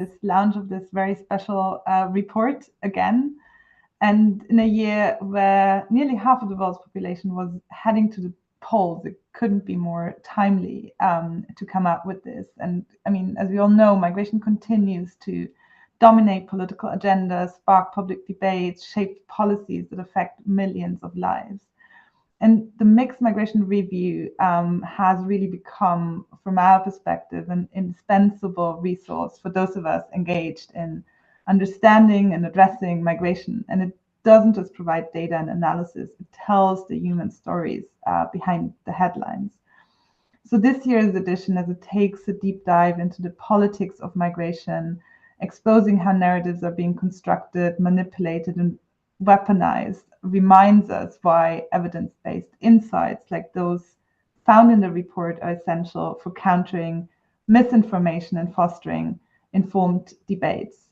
this launch of this very special report again. And in a year where nearly half of the world's population was heading to the polls, it couldn't be more timely to come out with this. And I mean, as we all know, migration continues to dominate political agendas, spark public debates, shape policies that affect millions of lives. And the Mixed Migration Review has really become, from our perspective, an indispensable resource for those of us engaged in understanding and addressing migration. And it doesn't just provide data and analysis, it tells the human stories behind the headlines. So this year's edition, as it takes a deep dive into the politics of migration, exposing how narratives are being constructed, manipulated, and weaponized, reminds us why evidence-based insights like those found in the report are essential for countering misinformation and fostering informed debates.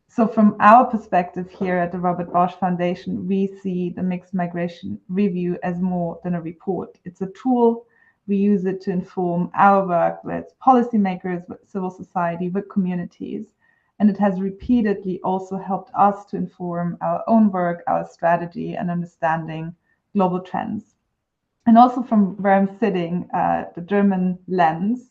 So from our perspective here at the Robert Bosch Foundation, we see the Mixed Migration Review as more than a report. It's a tool. We use it to inform our work with policymakers, with civil society, with communities. And it has repeatedly also helped us to inform our own work, our strategy, and understanding global trends. And also from where I'm sitting, the German lens,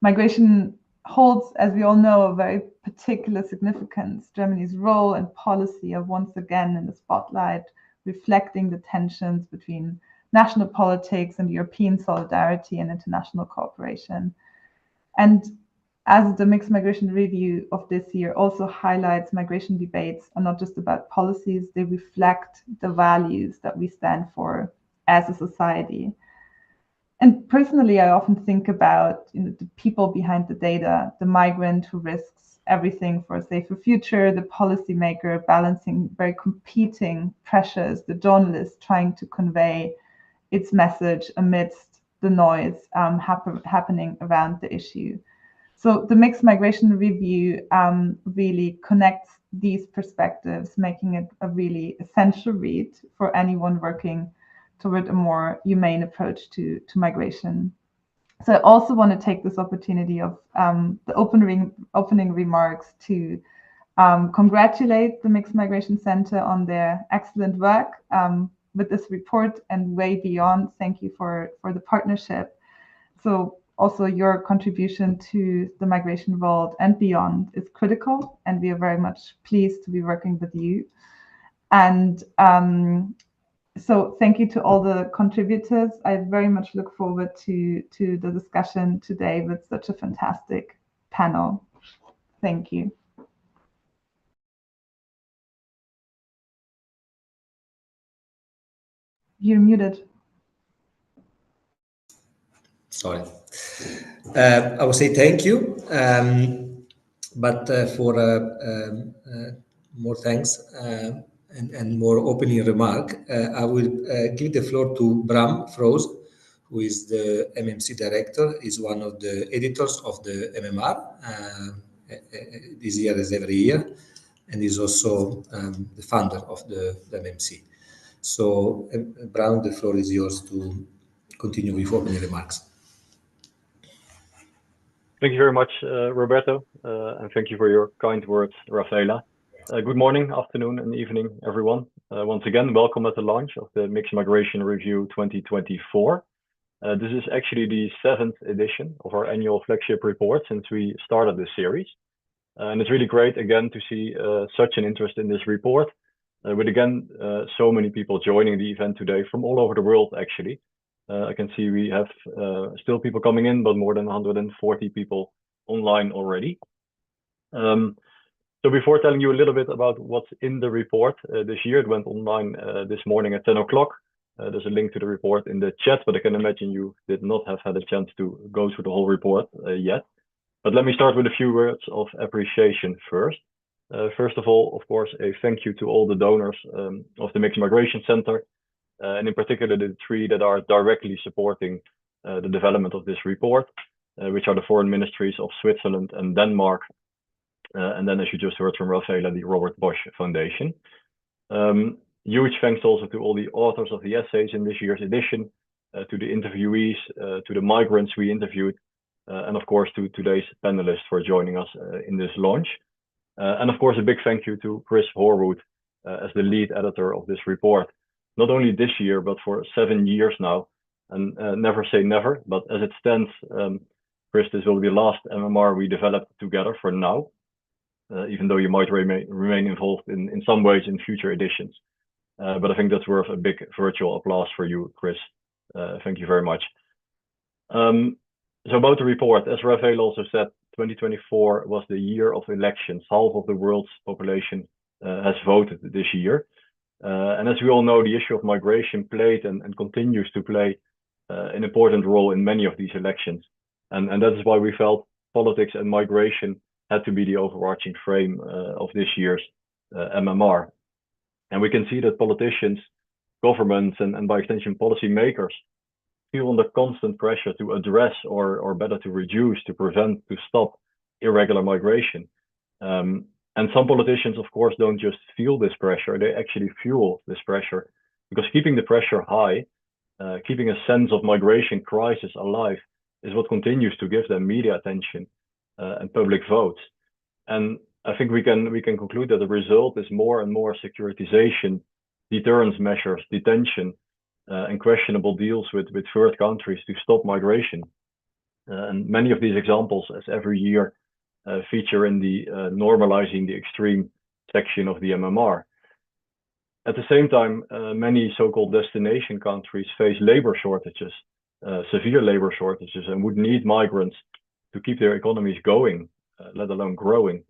migration holds, as we all know, a very particular significance. Germany's role and policy are once again in the spotlight, reflecting the tensions between national politics and European solidarity and international cooperation. And as the Mixed Migration Review of this year also highlights, migration debates are not just about policies, they reflect the values that we stand for as a society. And personally, I often think about the people behind the data, the migrant who risks everything for a safer future, the policymaker balancing very competing pressures, the journalist trying to convey its message amidst the noise happening around the issue. So the Mixed Migration Review really connects these perspectives, making it a really essential read for anyone working toward a more humane approach to migration. So I also want to take this opportunity of the opening remarks to congratulate the Mixed Migration Center on their excellent work with this report and way beyond. Thank you for the partnership. So also your contribution to the migration world and beyond is critical, and we are very much pleased to be working with you. And so thank you to all the contributors. I very much look forward to the discussion today with such a fantastic panel. Thank you. You're muted. Sorry. I will say thank you, but for more thanks and more opening remark, I will give the floor to Bram Froese, who is the MMC director, is one of the editors of the MMR this year as every year, and is also the founder of the MMC. So, Bram, the floor is yours to continue with opening remarks. Thank you very much, Roberto, and thank you for your kind words, Rafaela. Good morning, afternoon, and evening, everyone. Once again, welcome at the launch of the Mixed Migration Review 2024. This is actually the 7th edition of our annual flagship report since we started this series. And it's really great, again, to see such an interest in this report, with, again, so many people joining the event today from all over the world, actually. I can see we have still people coming in, but more than 140 people online already. So before telling you a little bit about what's in the report this year, it went online this morning at 10 o'clock. There's a link to the report in the chat, but I can imagine you did not have had a chance to go through the whole report yet. But let me start with a few words of appreciation first. First of all, of course, a thank you to all the donors of the Mixed Migration Center, and in particular the 3 that are directly supporting the development of this report, which are the foreign ministries of Switzerland and Denmark, and then, as you just heard from Rafaela, the Robert Bosch Foundation. Huge thanks also to all the authors of the essays in this year's edition, to the interviewees, to the migrants we interviewed, and of course to today's panelists for joining us in this launch. And of course, a big thank you to Chris Horwood as the lead editor of this report, not only this year, but for 7 years now. And never say never, but as it stands, Chris, this will be the last MMR we developed together for now, even though you might remain involved in some ways in future editions. But I think that's worth a big virtual applause for you, Chris. Thank you very much. So about the report, as Rafael also said, 2024 was the year of elections. Half of the world's population has voted this year. And as we all know, the issue of migration played and continues to play an important role in many of these elections. And that is why we felt politics and migration had to be the overarching frame of this year's MMR. And we can see that politicians, governments, and by extension policymakers feel under constant pressure to address or better to reduce, to prevent, to stop irregular migration. And some politicians, of course, don't just feel this pressure, they actually fuel this pressure, because keeping the pressure high, keeping a sense of migration crisis alive is what continues to give them media attention and public votes. And I think we can conclude that the result is more and more securitization, deterrence measures, detention, and questionable deals with third countries to stop migration. And many of these examples, as every year, feature in the normalizing the extreme section of the MMR. At the same time, many so-called destination countries face labor shortages, severe labor shortages, and would need migrants to keep their economies going, let alone growing.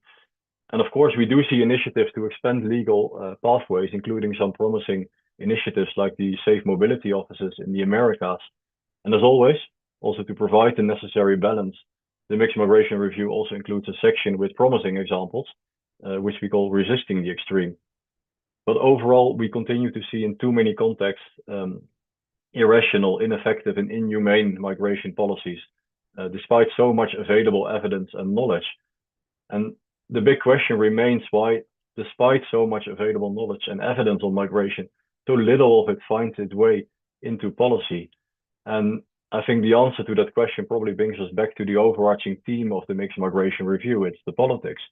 And of course, we do see initiatives to expand legal pathways, including some promising initiatives like the Safe Mobility offices in the Americas. And as always, also to provide the necessary balance, the Mixed Migration Review also includes a section with promising examples, which we call Resisting the Extreme. But overall, we continue to see in too many contexts irrational, ineffective, and inhumane migration policies, despite so much available evidence and knowledge. And the big question remains why, despite so much available knowledge and evidence on migration, so little of it finds its way into policy. And I think the answer to that question probably brings us back to the overarching theme of the Mixed Migration Review. It's the politics.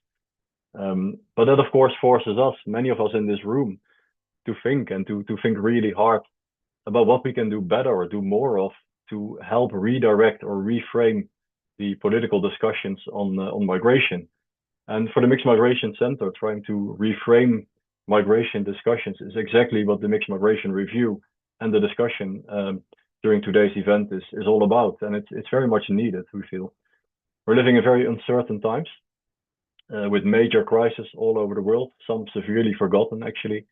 But that, of course, forces us, many of us in this room, to think and to think really hard about what we can do better or do more of to help redirect or reframe the political discussions on migration. And for the Mixed Migration Center, trying to reframe migration discussions is exactly what the Mixed Migration Review and the discussion during today's event is all about. And it's very much needed, we feel. We're living in very uncertain times with major crises all over the world, some severely forgotten actually,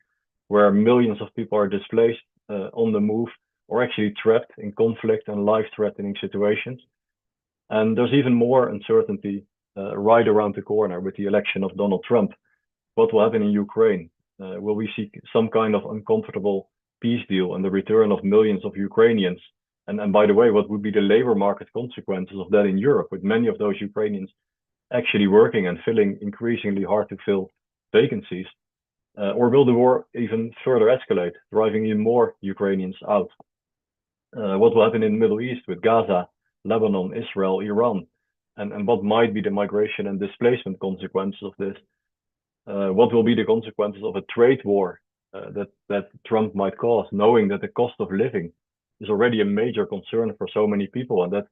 where millions of people are displaced, on the move, or actually trapped in conflict and life-threatening situations. And there's even more uncertainty right around the corner with the election of Donald Trump. What will happen in Ukraine? Will we see some kind of uncomfortable peace deal and the return of millions of Ukrainians? And by the way, what would be the labor market consequences of that in Europe, with many of those Ukrainians actually working and filling increasingly hard to fill vacancies? Or will the war even further escalate, driving even more Ukrainians out? What will happen in the Middle East with Gaza, Lebanon, Israel, Iran? And what might be the migration and displacement consequences of this? What will be the consequences of a trade war that Trump might cause, knowing that the cost of living is already a major concern for so many people, and that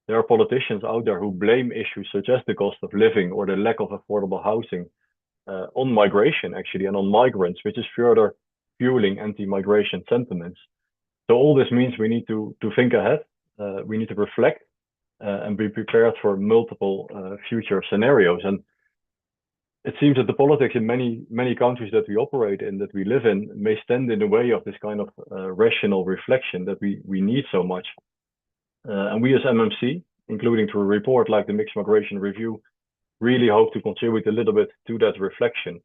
there are politicians out there who blame issues such as the cost of living or the lack of affordable housing on migration, actually, and on migrants, which is further fueling anti-migration sentiments. So all this means we need to think ahead, we need to reflect, and be prepared for multiple future scenarios. And it seems that the politics in many countries that we operate in, that we live in, may stand in the way of this kind of rational reflection that we need so much. And we as MMC, including through a report like the Mixed Migration Review, really hope to contribute a little bit to that reflection.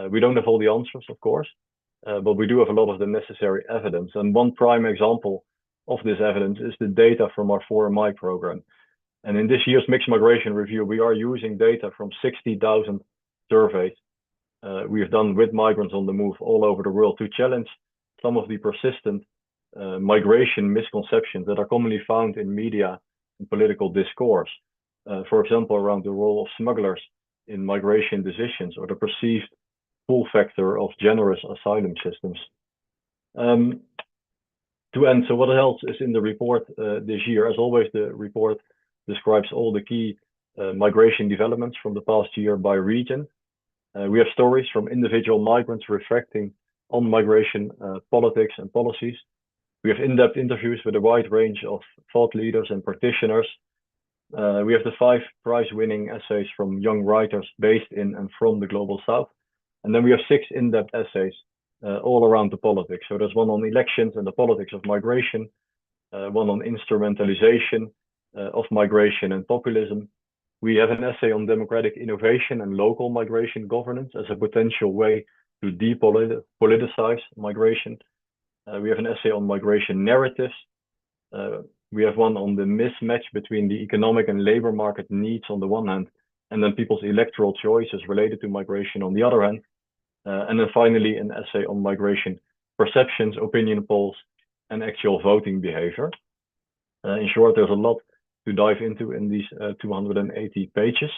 We don't have all the answers, of course, but we do have a lot of the necessary evidence. And one prime example of this evidence is the data from our 4MI program. And in this year's Mixed Migration Review, we are using data from 60,000 surveys we have done with migrants on the move all over the world to challenge some of the persistent migration misconceptions that are commonly found in media in political discourse. For example, around the role of smugglers in migration decisions or the perceived pull factor of generous asylum systems. To end, so what else is in the report this year? As always, the report describes all the key migration developments from the past year by region. We have stories from individual migrants reflecting on migration politics and policies. We have in-depth interviews with a wide range of thought leaders and practitioners. We have the 5 prize-winning essays from young writers based in and from the Global South. And then we have 6 in-depth essays all around the politics. So there's one on elections and the politics of migration, one on instrumentalization of migration and populism. We have an essay on democratic innovation and local migration governance as a potential way to depoliticize migration. We have an essay on migration narratives. We have one on the mismatch between the economic and labor market needs on the one hand, and then people's electoral choices related to migration on the other hand. And then finally, an essay on migration perceptions, opinion polls, and actual voting behavior. In short, there's a lot to dive into in these 280 pages.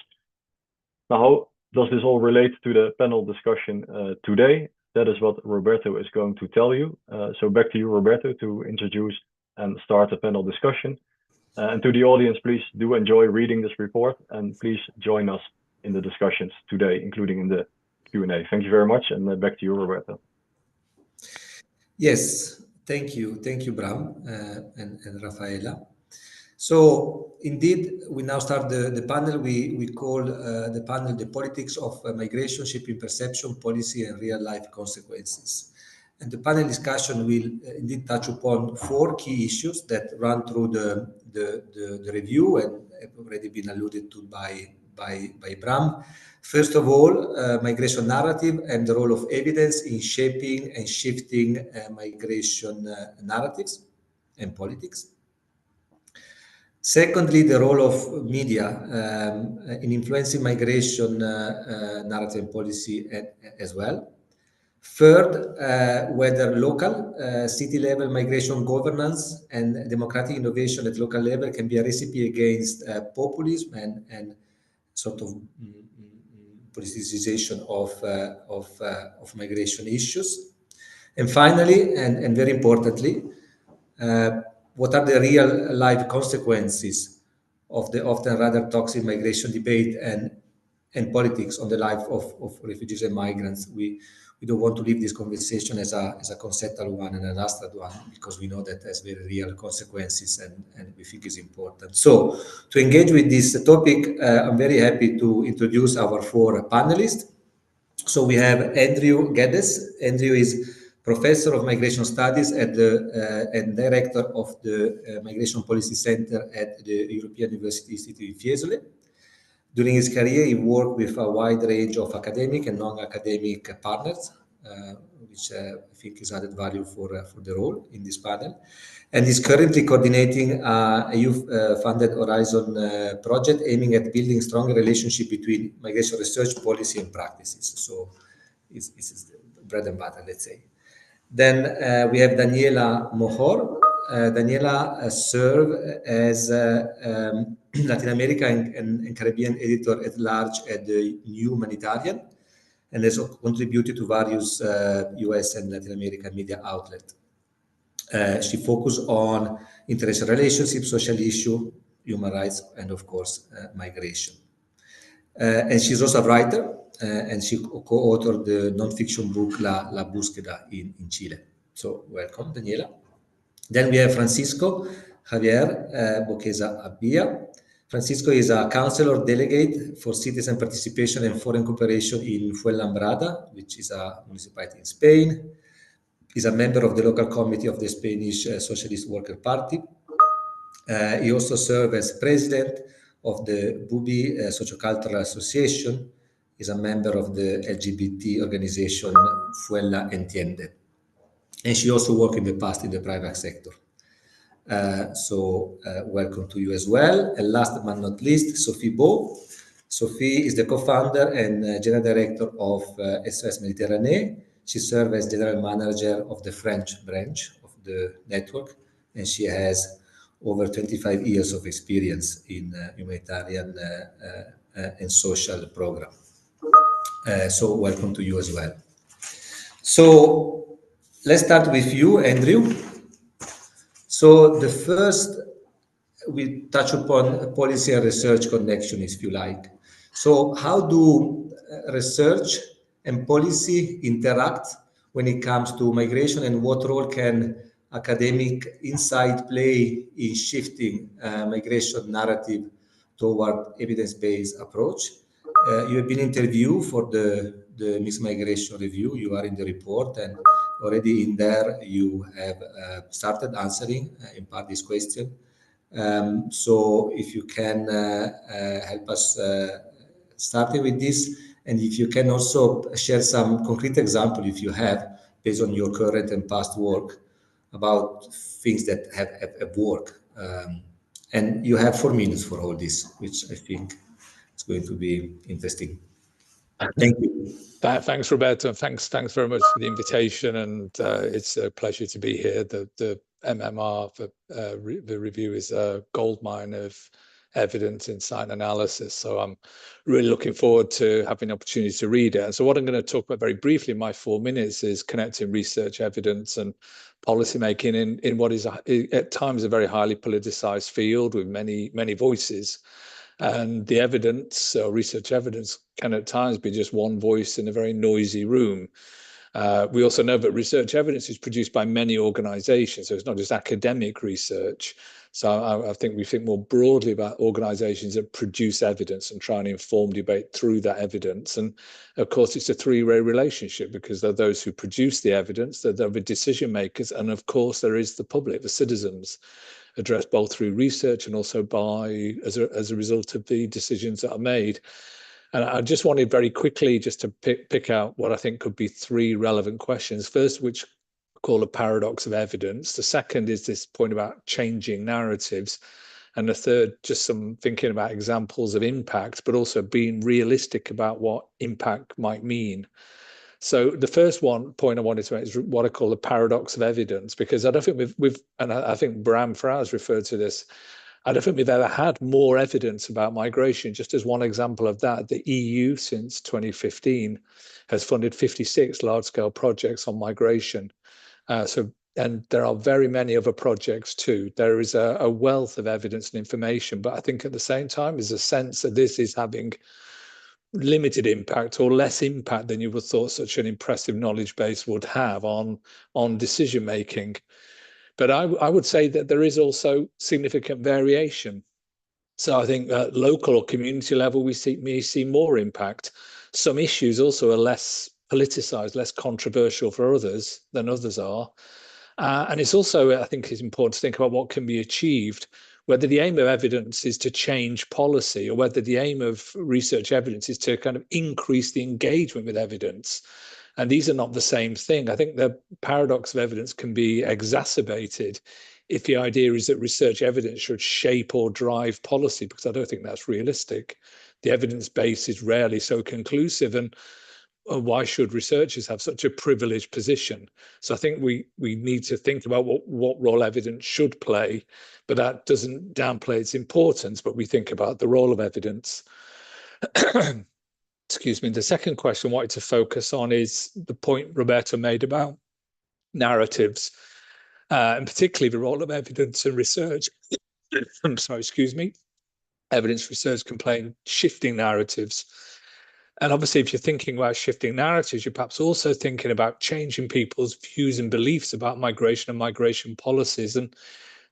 Now, how does this all relate to the panel discussion today? That is what Roberto is going to tell you. So back to you, Roberto, to introduce and start the panel discussion. And to the audience, please do enjoy reading this report, and please join us in the discussions today, including in the Q&A. Thank you very much, and back to you, Roberto. Yes, thank you, Bram and Rafaela. So indeed, we now start the panel. We call the panel the politics of migration, shaping perception, policy, and real life consequences. And the panel discussion will indeed touch upon 4 key issues that run through the review and have already been alluded to by Bram. First of all, migration narrative and the role of evidence in shaping and shifting migration narratives and politics. Secondly, the role of media in influencing migration narrative and policy as well. Third, whether local city-level migration governance and democratic innovation at local level can be a recipe against populism and sort of politicization of migration issues. And finally, and very importantly, what are the real life consequences of the often rather toxic migration debate and politics on the life of refugees and migrants? We don't want to leave this conversation as a conceptual one and an abstract one, because we know that has very real consequences and we think is important. So to engage with this topic, I'm very happy to introduce our 4 panelists. So we have Andrew Geddes. Andrew is Professor of Migration Studies at and Director of the Migration Policy Center at the European University Institute in Fiesole. During his career, he worked with a wide range of academic and non-academic partners, which I think is added value for the role in this panel. And he's currently coordinating a youth-funded Horizon project aiming at building stronger relationship between migration research, policy, and practices. So it's bread and butter, let's say. Then we have Daniela Mohor. Daniela served as Latin America and Caribbean editor at large at the New Humanitarian, and has contributed to various US and Latin American media outlets. She focused on international relationships, social issues, human rights, and of course, migration. And she's also a writer, and she co-authored the non-fiction book La Búsqueda in Chile. So welcome, Daniela. Then we have Francisco Javier Boqueza Abia. Francisco is a counselor delegate for citizen participation and foreign cooperation in Fuenlabrada, which is a municipality in Spain. He's a member of the local committee of the Spanish Socialist Worker Party. He also served as president of the Bubi Sociocultural Association. He's a member of the LGBT organization Fuenla Entiende. And she also worked in the past in the private sector. So welcome to you as well. And last but not least, Sophie Beau. Sophie is the co-founder and general director of SOS Méditerranée. She served as general manager of the French branch of the network, and she has over 25 years of experience in humanitarian and social program. So welcome to you as well. So let's start with you, Andrew. So the first, we touch upon policy and research connection, if you like. So how do research and policy interact when it comes to migration, and what role can academic insight play in shifting migration narrative toward evidence-based approach? You have been interviewed for the Mixed Migration Review. You are in the report, and already in there you have started answering in part this question. So if you can help us starting with this, and if you can also share some concrete example, if you have, based on your current and past work, about things that have worked. And you have 4 minutes for all this, which I think is going to be interesting. Thank you. Thanks, Roberto. Thanks very much for the invitation, and it's a pleasure to be here. The MMR, the review, is a goldmine of evidence, insight, and analysis. So I'm really looking forward to having the opportunity to read it. And so what I'm going to talk about very briefly in my 4 minutes is connecting research, evidence, and policymaking in what is at times a very highly politicized field with many voices. And the evidence, research evidence, can at times be just one voice in a very noisy room. We also know that research evidence is produced by many organizations, so it's not just academic research. So I think we think more broadly about organizations that produce evidence and try and inform debate through that evidence. And of course, it's a three-way relationship, because there are those who produce the evidence, there are the decision makers, and of course there is the public, the citizens, addressed both through research and also as a result of the decisions that are made. And I just wanted very quickly just to pick out what I think could be 3 relevant questions. First, which I call a paradox of evidence. The second is this point about changing narratives. And the third, just some thinking about examples of impact, but also being realistic about what impact might mean. So the first point I wanted to make is what I call the paradox of evidence, because I don't think and I think Bram Frau's referred to this, I don't think we've ever had more evidence about migration. Just as one example of that, the EU since 2015 has funded 56 large-scale projects on migration. And there are very many other projects too. There is a wealth of evidence and information, but I think at the same time there's a sense that this is having limited impact or less impact than you would have thought such an impressive knowledge base would have on decision making. But I would say that there is also significant variation. So I think at local or community level, we may see more impact. Some issues also are less politicized, less controversial for others than others are. And it's also, I think, it's important to think about what can be achieved, whether the aim of evidence is to change policy or whether the aim of research evidence is to kind of increase the engagement with evidence. And these are not the same thing. I think the paradox of evidence can be exacerbated if the idea is that research evidence should shape or drive policy, because I don't think that's realistic. The evidence base is rarely so conclusive, and why should researchers have such a privileged position? So I think we need to think about what role evidence should play, but that doesn't downplay its importance, but we think about the role of evidence. Excuse me. The second question I wanted to focus on is the point Roberto made about narratives, and particularly the role of evidence and research. I'm sorry, excuse me. Evidence research can play in shifting narratives. And obviously, if you're thinking about shifting narratives, you're perhaps also thinking about changing people's views and beliefs about migration and migration policies. And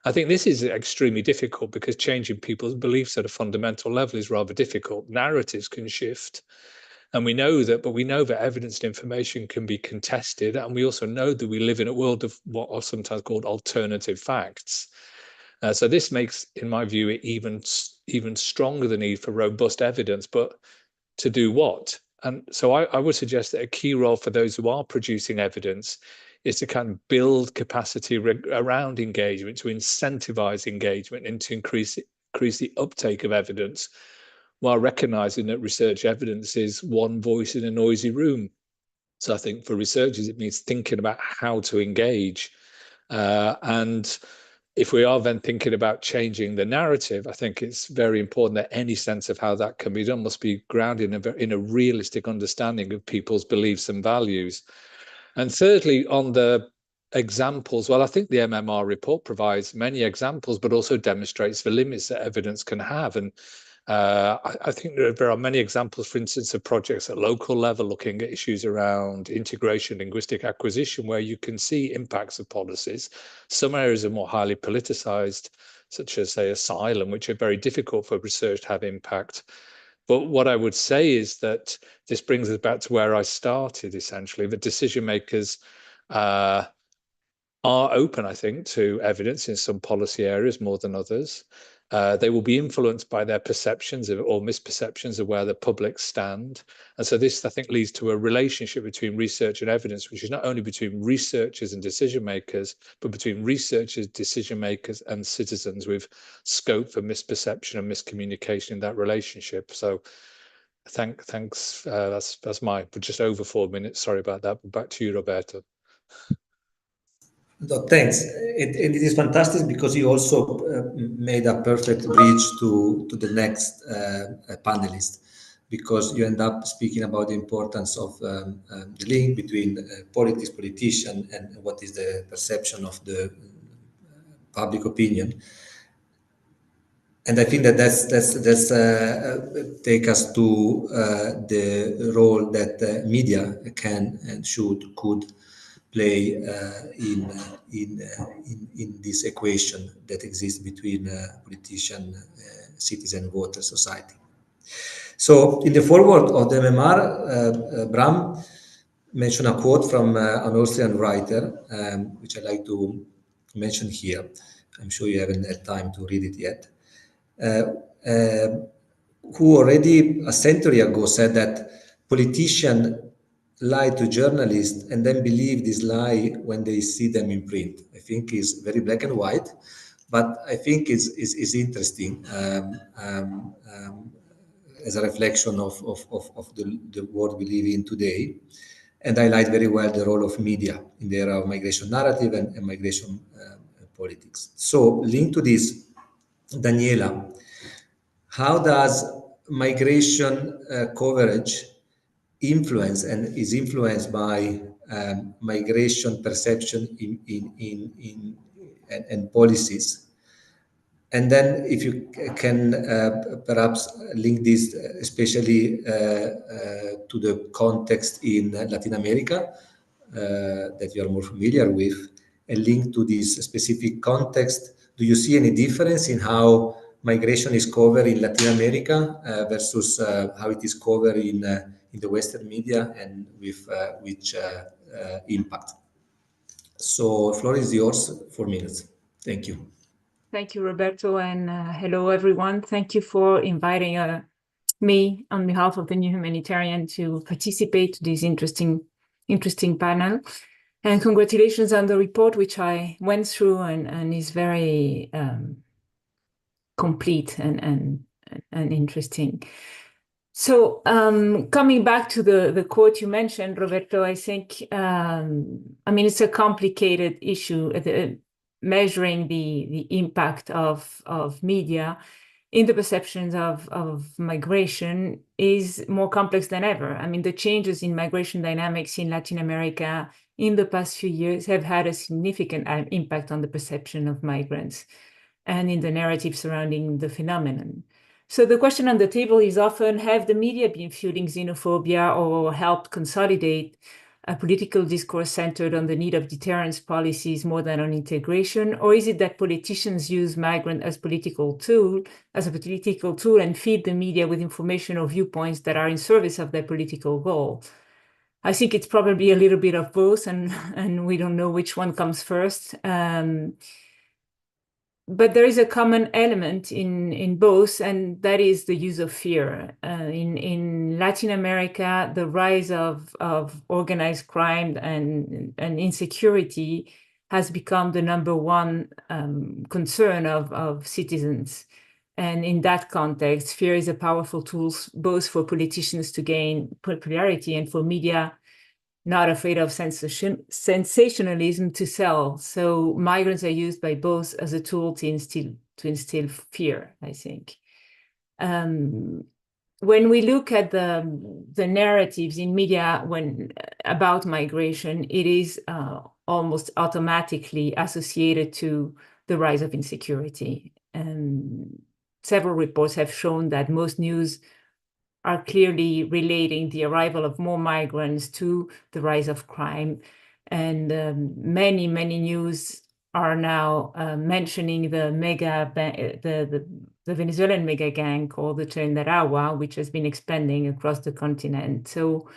I think this is extremely difficult, because changing people's beliefs at a fundamental level is rather difficult. Narratives can shift. And we know that evidence and information can be contested. And we also know that we live in a world of what are sometimes called alternative facts. So this makes, in my view, it even stronger the need for robust evidence. But to do what? And so I would suggest that a key role for those who are producing evidence is to kind of build capacity around engagement, to incentivize engagement and to increase the uptake of evidence, while recognizing that research evidence is one voice in a noisy room. So I think for researchers, it means thinking about how to engage. And if we are then thinking about changing the narrative, I think it's very important that any sense of how that can be done must be grounded in a realistic understanding of people's beliefs and values. And thirdly, on the examples, well, I think the MMR report provides many examples, but also demonstrates the limits that evidence can have. And I think there are many examples, for instance, of projects at local level looking at issues around integration, linguistic acquisition, where you can see impacts of policies. Some areas are more highly politicized, such as, say, asylum, which are very difficult for research to have impact. But what I would say is that this brings us back to where I started, essentially. The decision makers are open, I think, to evidence in some policy areas more than others. They will be influenced by their perceptions or misperceptions of where the public stand. And so this, I think, leads to a relationship between research and evidence, which is not only between researchers and decision makers, but between researchers, decision makers, and citizens, with scope for misperception and miscommunication in that relationship. So thanks. That's my just over 4 minutes. Sorry about that. Back to you, Roberto. No, thanks. It is fantastic because you also made a perfect bridge to the next panelist, because you end up speaking about the importance of the link between politics, politician, and what is the perception of the public opinion. And I think that that's take us to the role that media can and could play in this equation that exists between politician, citizen, voter, society. So in the foreword of the MMR, Bram mentioned a quote from an Austrian writer, which I like to mention here. I'm sure you haven't had time to read it yet. Who already a century ago said that politicians lie to journalists and then believe this lie when they see them in print. I think is very black and white, but I think is interesting as a reflection of the world we live in today, and highlight very well the role of media in the era of migration narrative and migration politics. So linked to this, Daniela, how does migration coverage influence and is influenced by migration perception and policies? And then if you can perhaps link this especially to the context in Latin America that you are more familiar with, and link to this specific context, do you see any difference in how migration is covered in Latin America versus how it is covered in the Western media, and with which impact? So floor is yours, 4 minutes. Thank you. Thank you, Roberto, and hello, everyone. Thank you for inviting me on behalf of the New Humanitarian to participate to this interesting panel. And congratulations on the report, which I went through and is very complete and interesting. So coming back to the quote you mentioned, Roberto, I think, I mean, it's a complicated issue, measuring the impact of media in the perceptions of migration is more complex than ever. I mean, the changes in migration dynamics in Latin America in the past few years have had a significant impact on the perception of migrants and in the narrative surrounding the phenomenon. So the question on the table is often, have the media been fueling xenophobia or helped consolidate a political discourse centered on the need of deterrence policies more than on integration? Or is it that politicians use migrant as a political tool and feed the media with information or viewpoints that are in service of their political goal? I think it's probably a little bit of both, and we don't know which one comes first. But there is a common element in both, and that is the use of fear. In Latin America, the rise of organized crime and insecurity has become the #1 concern of citizens. And in that context, fear is a powerful tool both for politicians to gain popularity and for media not afraid of sensationalism to sell. So migrants are used by both as a tool to instill fear, I think. When we look at the narratives in media about migration, it is almost automatically associated to the rise of insecurity. And several reports have shown that most news are clearly relating the arrival of more migrants to the rise of crime. And many news are now mentioning the Venezuelan mega gang called the Tren de Aragua, which has been expanding across the continent. So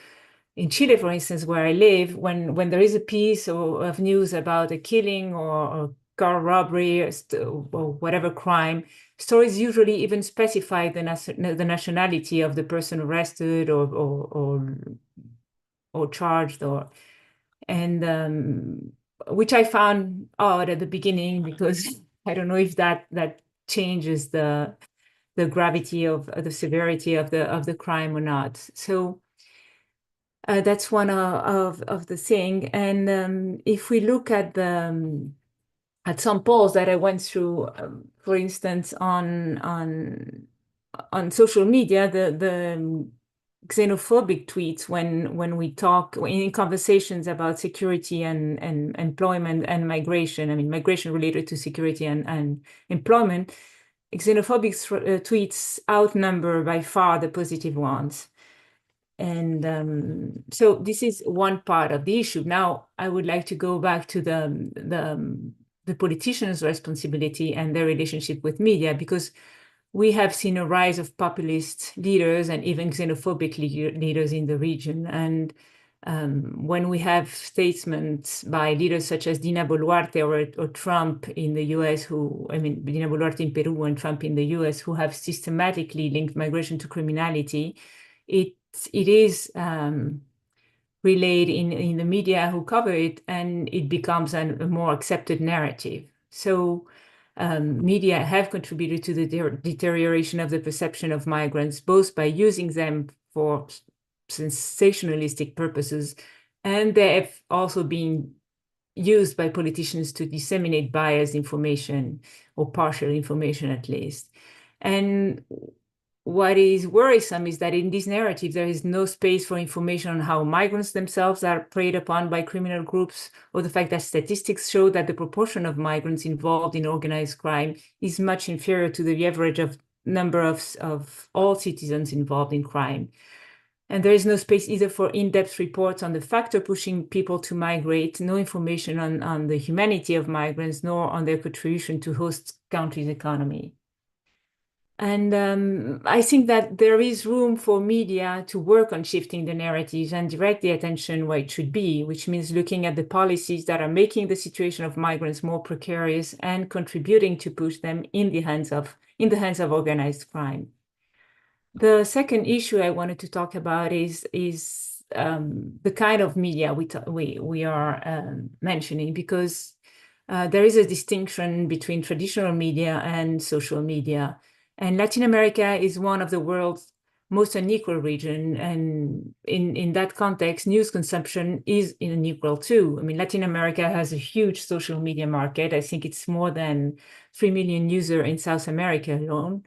in Chile, for instance, where I live, when there is a piece of news about a killing or car robbery or whatever crime, stories usually even specify the nationality of the person arrested or charged, which I found odd at the beginning, because I don't know if that changes the gravity of the severity of the crime or not. So that's one of the thing. And if we look at some polls that I went through, for instance, on social media, the xenophobic tweets when we talk in conversations about security and employment and migration, I mean migration related to security and employment, xenophobic tweets outnumber by far the positive ones. And so this is one part of the issue. Now I would like to go back to the politicians' responsibility and their relationship with media, because we have seen a rise of populist leaders and even xenophobic leaders in the region. And when we have statements by leaders such as Dina Boluarte or Trump in the US, Dina Boluarte in Peru and Trump in the US, who have systematically linked migration to criminality, it is relayed in the media who cover it, and it becomes a more accepted narrative. So media have contributed to the deterioration of the perception of migrants, both by using them for sensationalistic purposes, and they have also been used by politicians to disseminate biased information, or partial information at least. And what is worrisome is that in this narrative, there is no space for information on how migrants themselves are preyed upon by criminal groups, or the fact that statistics show that the proportion of migrants involved in organized crime is much inferior to the average of number of all citizens involved in crime. And there is no space either for in-depth reports on the factor pushing people to migrate, no information on the humanity of migrants, nor on their contribution to host countries' economy. And I think that there is room for media to work on shifting the narratives and direct the attention where it should be, which means looking at the policies that are making the situation of migrants more precarious and contributing to push them in the hands of organized crime. The second issue I wanted to talk about is the kind of media we are mentioning, because there is a distinction between traditional media and social media. And Latin America is one of the world's most unequal region. And in that context, news consumption is unequal too. I mean, Latin America has a huge social media market. I think it's more than 3 million users in South America alone.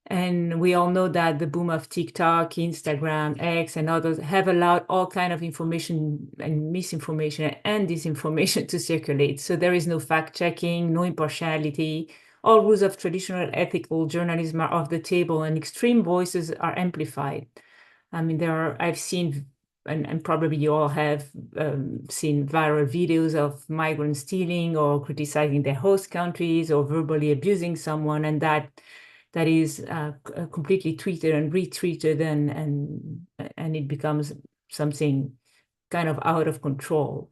And we all know that the boom of TikTok, Instagram, X, and others have allowed all kinds of information and misinformation and disinformation to circulate. So there is no fact-checking, no impartiality. All rules of traditional ethical journalism are off the table, and extreme voices are amplified. I mean, I've seen, and probably you all have seen viral videos of migrants stealing or criticizing their host countries or verbally abusing someone, and that is completely tweeted and retweeted, and it becomes something kind of out of control.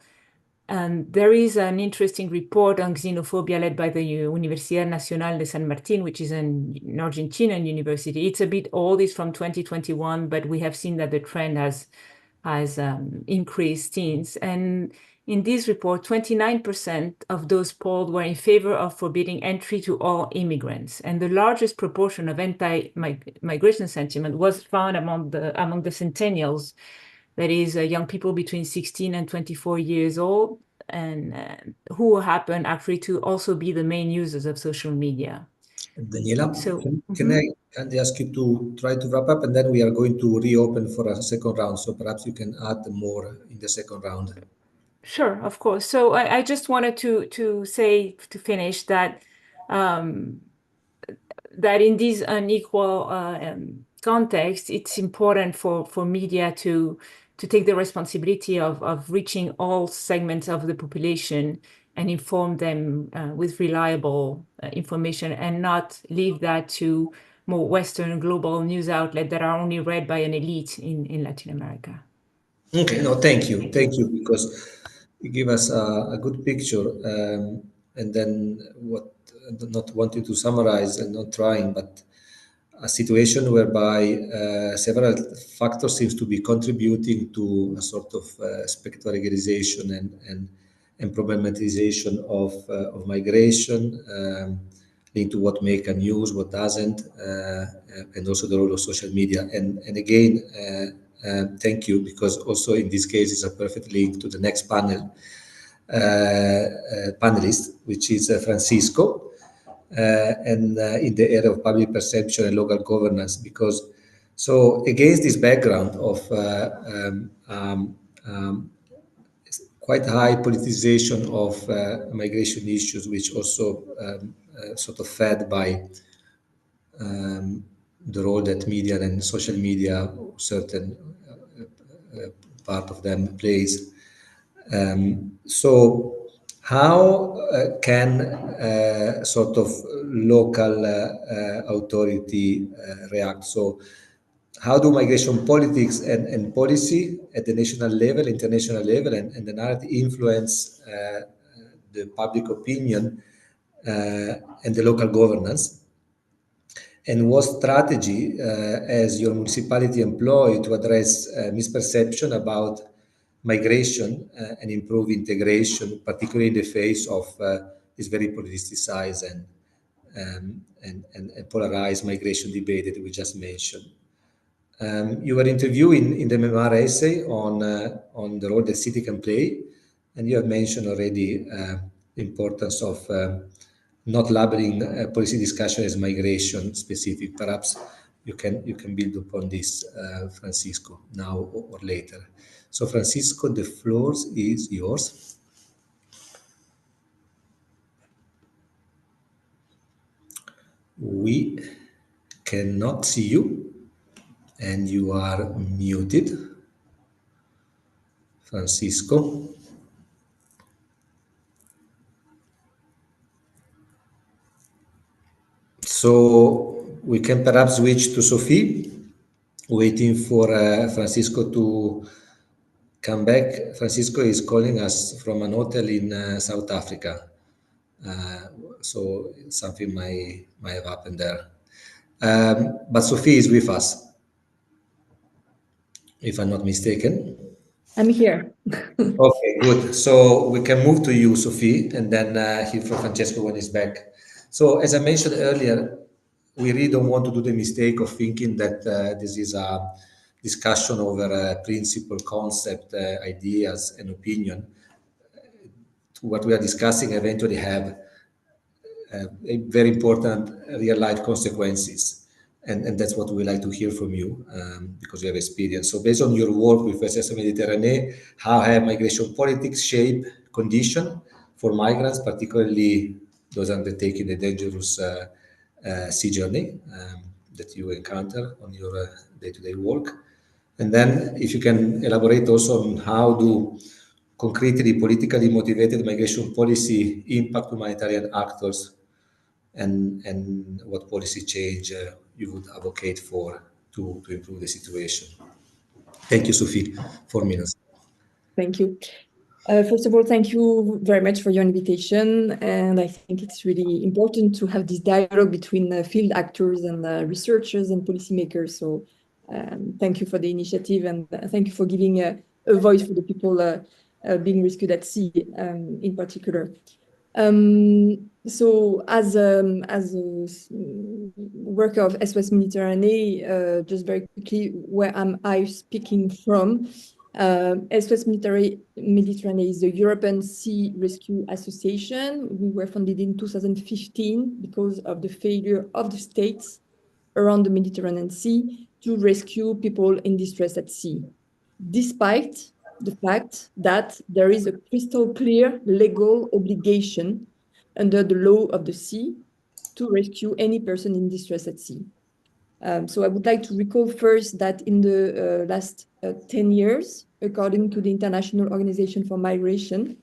And there is an interesting report on xenophobia led by the Universidad Nacional de San Martín, which is an Argentinian university. It's a bit old, it's from 2021, but we have seen that the trend has increased since. And in this report, 29% of those polled were in favor of forbidding entry to all immigrants. And the largest proportion of anti-migration sentiment was found among the centennials, that is young people between 16 and 24 years old, and who happen actually to also be the main users of social media. Daniela, So, can I ask you to try to wrap up, and then we are going to reopen for a second round. So perhaps you can add more in the second round. Sure, of course. So I just wanted to say, to finish, that that in this unequal context, it's important for media to take the responsibility of reaching all segments of the population and inform them with reliable information, and not leave that to more Western global news outlets that are only read by an elite in Latin America. Okay, no, thank you, because you give us a good picture, and then not wanting to summarize and not trying, but a situation whereby several factors seems to be contributing to a sort of spectacularization and problematization of migration, linked to what make a news, what doesn't, and also the role of social media. And again, thank you, because also in this case is a perfect link to the next panelist, which is Francisco, and in the area of public perception and local governance. Because so against this background of quite high politicization of migration issues, which also sort of fed by the role that media and social media, certain part of them, plays. So how can sort of local authority react? So how do migration politics and policy at the national level, international level, and the narrative influence the public opinion and the local governance? And what strategy has your municipality employed to address misperception about migration and improve integration, particularly in the face of this very politicized and polarized migration debate that we just mentioned? You were interviewed in the memoir essay on the role that city can play, and you have mentioned already the importance of not labeling policy discussion as migration specific. Perhaps you can build upon this, Francisco, now or later. So, Francisco, the floor is yours. We cannot see you, and you are muted, Francisco. So we can perhaps switch to Sophie, waiting for Francisco to come back. Francisco is calling us from an hotel in South Africa. So something might have happened there. But Sophie is with us, if I'm not mistaken. I'm here. Okay, good. So we can move to you, Sophie, and then hear from Francesco when he's back. So as I mentioned earlier, we really don't want to do the mistake of thinking that this is a discussion over a principle, concept, ideas, and opinion. What we are discussing eventually have very important real-life consequences. And that's what we like to hear from you, because you have experience. So based on your work with SOS Méditerranée, how have migration politics shaped condition for migrants, particularly those undertaking the dangerous sea journey that you encounter on your day-to-day work? And then if you can elaborate also on how do concretely politically motivated migration policy impact humanitarian actors, and what policy change you would advocate for to improve the situation. Thank you, Sophie. 4 minutes. Thank you. First of all, thank you very much for your invitation. And I think it's really important to have this dialogue between field actors and researchers and policymakers. So thank you for the initiative, and thank you for giving a voice for the people being rescued at sea in particular. So as a worker of SOS Méditerranée, just very quickly, where am I speaking from? SOS Mediterranean is the European Sea Rescue Association. We were founded in 2015 because of the failure of the states around the Mediterranean Sea to rescue people in distress at sea, despite the fact that there is a crystal clear legal obligation under the law of the sea to rescue any person in distress at sea. So I would like to recall first that in the last 10 years, according to the International Organization for Migration,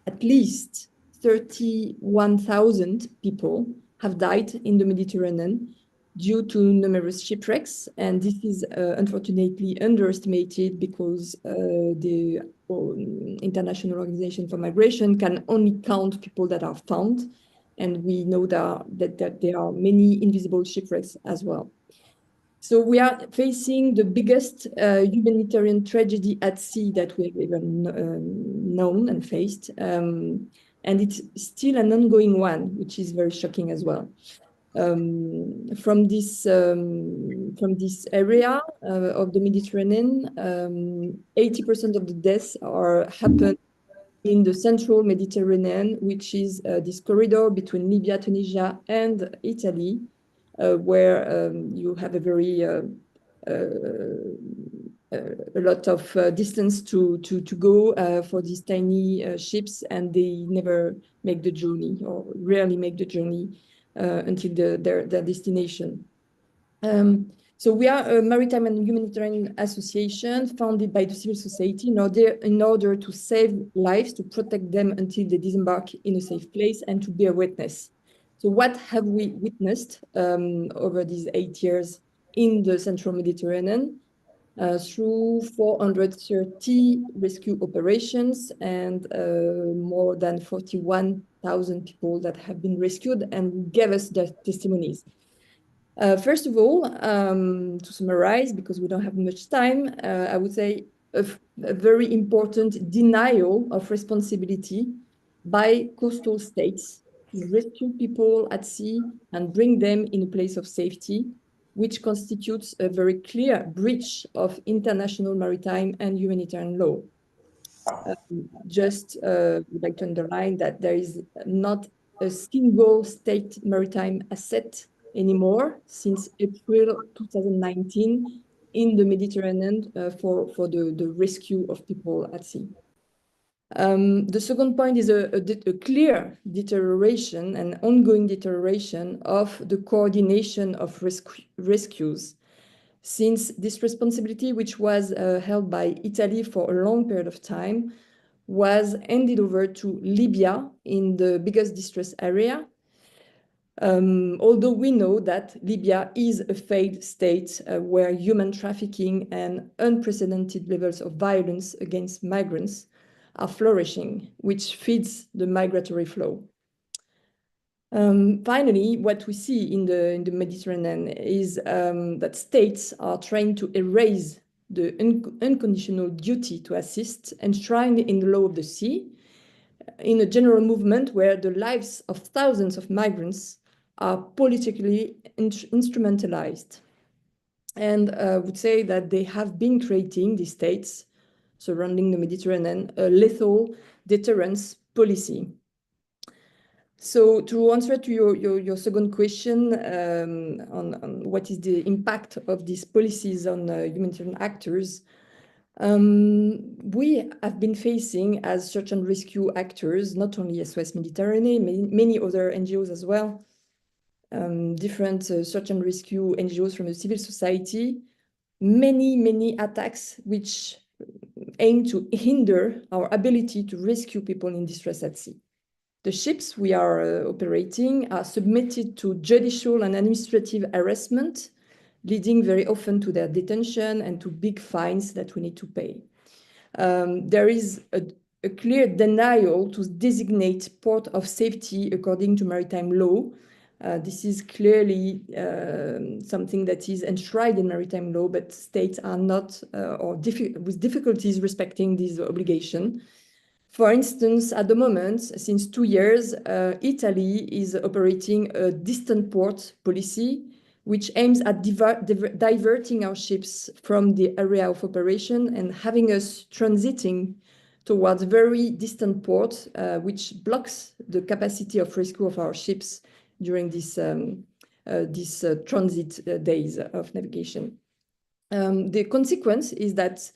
at least 31,000 people have died in the Mediterranean due to numerous shipwrecks. And this is unfortunately underestimated because the International Organization for Migration can only count people that are found. And we know that there are many invisible shipwrecks as well. So we are facing the biggest humanitarian tragedy at sea that we have ever known and faced. And it's still an ongoing one, which is very shocking as well. From this area of the Mediterranean, 80% of the deaths happen in the central Mediterranean, which is this corridor between Libya, Tunisia, and Italy, where you have a very a lot of distance to go for these tiny ships, and they never make the journey, or rarely make the journey until their destination. So we are a maritime and humanitarian association founded by the civil society in order to save lives, to protect them until they disembark in a safe place, and to be a witness. So what have we witnessed over these 8 years in the central Mediterranean? Through 430 rescue operations and more than 41,000 people that have been rescued and gave us their testimonies. First of all, to summarize, because we don't have much time, I would say a very important denial of responsibility by coastal states to rescue people at sea and bring them in a place of safety, which constitutes a very clear breach of international maritime and humanitarian law. Would like to underline that there is not a single state maritime asset anymore since April 2019 in the Mediterranean for the rescue of people at sea. The second point is a clear deterioration and ongoing deterioration of the coordination of rescues, since this responsibility, which was held by Italy for a long period of time, was handed over to Libya in the biggest distress area. Although we know that Libya is a failed state where human trafficking and unprecedented levels of violence against migrants are flourishing, which feeds the migratory flow. Finally, what we see in the Mediterranean is that states are trying to erase the unconditional duty to assist enshrined in the law of the sea, in a general movement where the lives of thousands of migrants are politically instrumentalized. And I would say that they have been creating, these states surrounding the Mediterranean, a lethal deterrence policy. So to answer to your second question on what is the impact of these policies on humanitarian actors, we have been facing as search and rescue actors, not only SOS Mediterranean, many other NGOs as well, different search and rescue NGOs from the civil society, many attacks which aim to hinder our ability to rescue people in distress at sea. The ships we are operating are submitted to judicial and administrative harassment, leading very often to their detention and to big fines that we need to pay. There is a clear denial to designate port of safety according to maritime law. This is clearly something that is enshrined in maritime law, but states are not with difficulties respecting this obligation. For instance, at the moment, since 2 years, Italy is operating a distant port policy, which aims at diverting our ships from the area of operation and having us transiting towards a very distant port, which blocks the capacity of rescue of our ships during this transit days of navigation. The consequence is that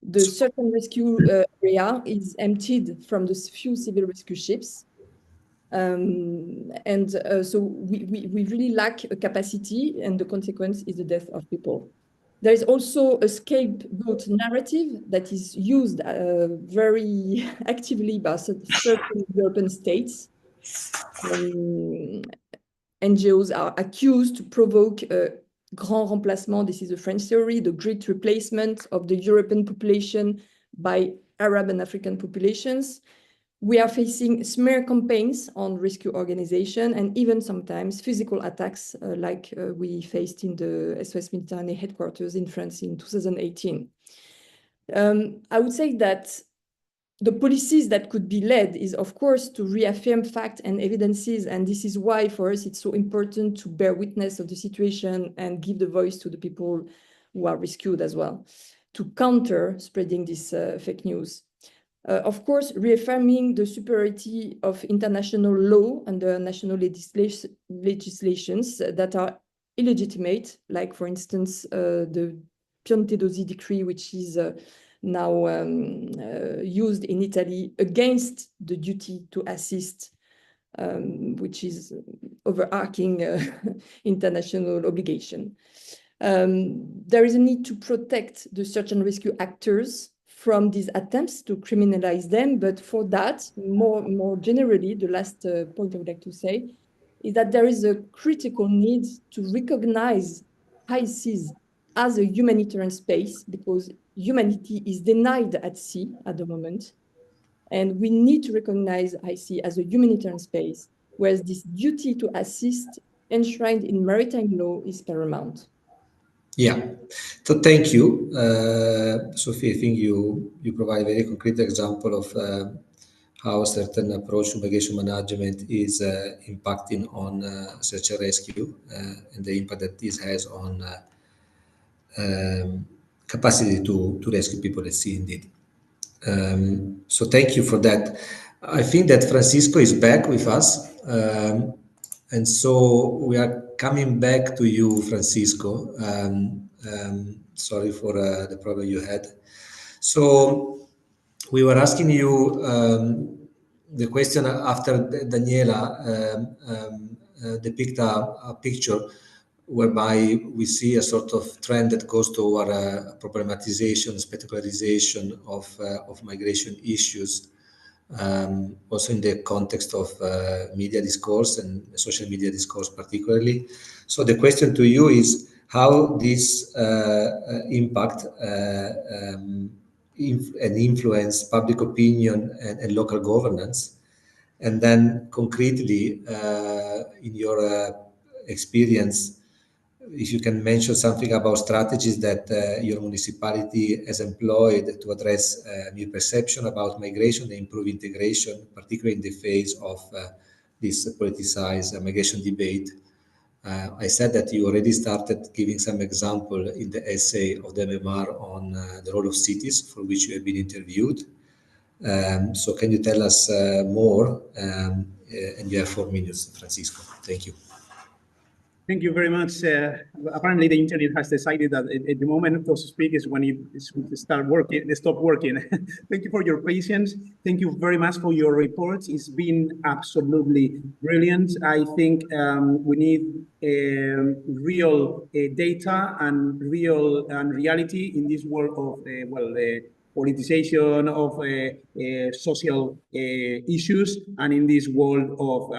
the search and rescue area is emptied from the few civil rescue ships. So we really lack a capacity, and the consequence is the death of people. There is also a scapegoat narrative that is used very actively by certain European states. NGOs are accused to provoke a grand remplacement. This is a French theory, the great replacement of the European population by Arab and African populations. We are facing smear campaigns on rescue organization and even sometimes physical attacks like we faced in the SOS Méditerranée headquarters in France in 2018. I would say that the policies that could be led is, of course, to reaffirm facts and evidences. And this is why, for us, it's so important to bear witness of the situation and give the voice to the people who are rescued as well, to counter spreading this fake news. Of course, reaffirming the superiority of international law and the national legislations that are illegitimate, like, for instance, the Piantedosi decree, which is now used in Italy against the duty to assist, which is overarching international obligation. There is a need to protect the search and rescue actors from these attempts to criminalize them. But for that, more generally, the last point I would like to say is that there is a critical need to recognize high seas as a humanitarian space, because humanity is denied at sea at the moment. And we need to recognize high sea as a humanitarian space, whereas this duty to assist enshrined in maritime law is paramount. Yeah, so thank you, Sophie. I think you provide a very concrete example of how a certain approach to migration management is impacting on search and rescue and the impact that this has on capacity to rescue people at sea, indeed. So thank you for that. I think that Francisco is back with us. And so we are coming back to you, Francisco. Sorry for the problem you had. So we were asking you the question after Daniela depict a picture whereby we see a sort of trend that goes toward problematization, spectacularization of migration issues. Also in the context of media discourse and social media discourse particularly. So the question to you is how this impact and influence public opinion and local governance, and then concretely in your experience, if you can mention something about strategies that your municipality has employed to address new perception about migration and improve integration, particularly in the face of this politicized migration debate. I said that you already started giving some example in the essay of the MMR on the role of cities, for which you have been interviewed. So can you tell us more? And you have 4 minutes, Francisco. Thank you. Thank you very much. Apparently, the internet has decided that at the moment to speak is when it stop working. Thank you for your patience. Thank you very much for your reports. It's been absolutely brilliant. I think we need real data and reality in this world of politicization of social issues, and in this world of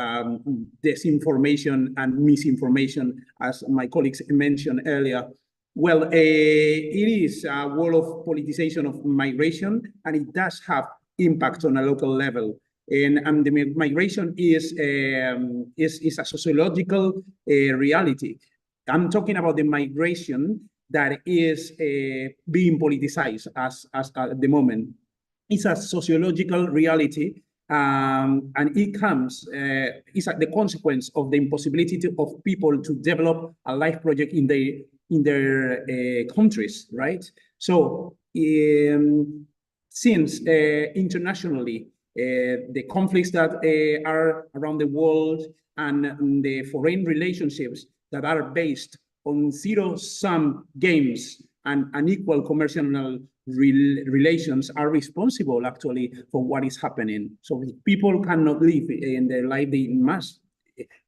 disinformation and misinformation, as my colleagues mentioned earlier. Well, it is a world of politicization of migration, and it does have impact on a local level. And the migration is a sociological reality. I'm talking about the migration that is being politicized as at the moment. It's a sociological reality, And it comes is the consequence of the impossibility of people to develop a life project in their countries, right? So since internationally the conflicts that are around the world and the foreign relationships that are based on zero-sum games and unequal commercial relations are responsible actually for what is happening. So people cannot live in their life. They must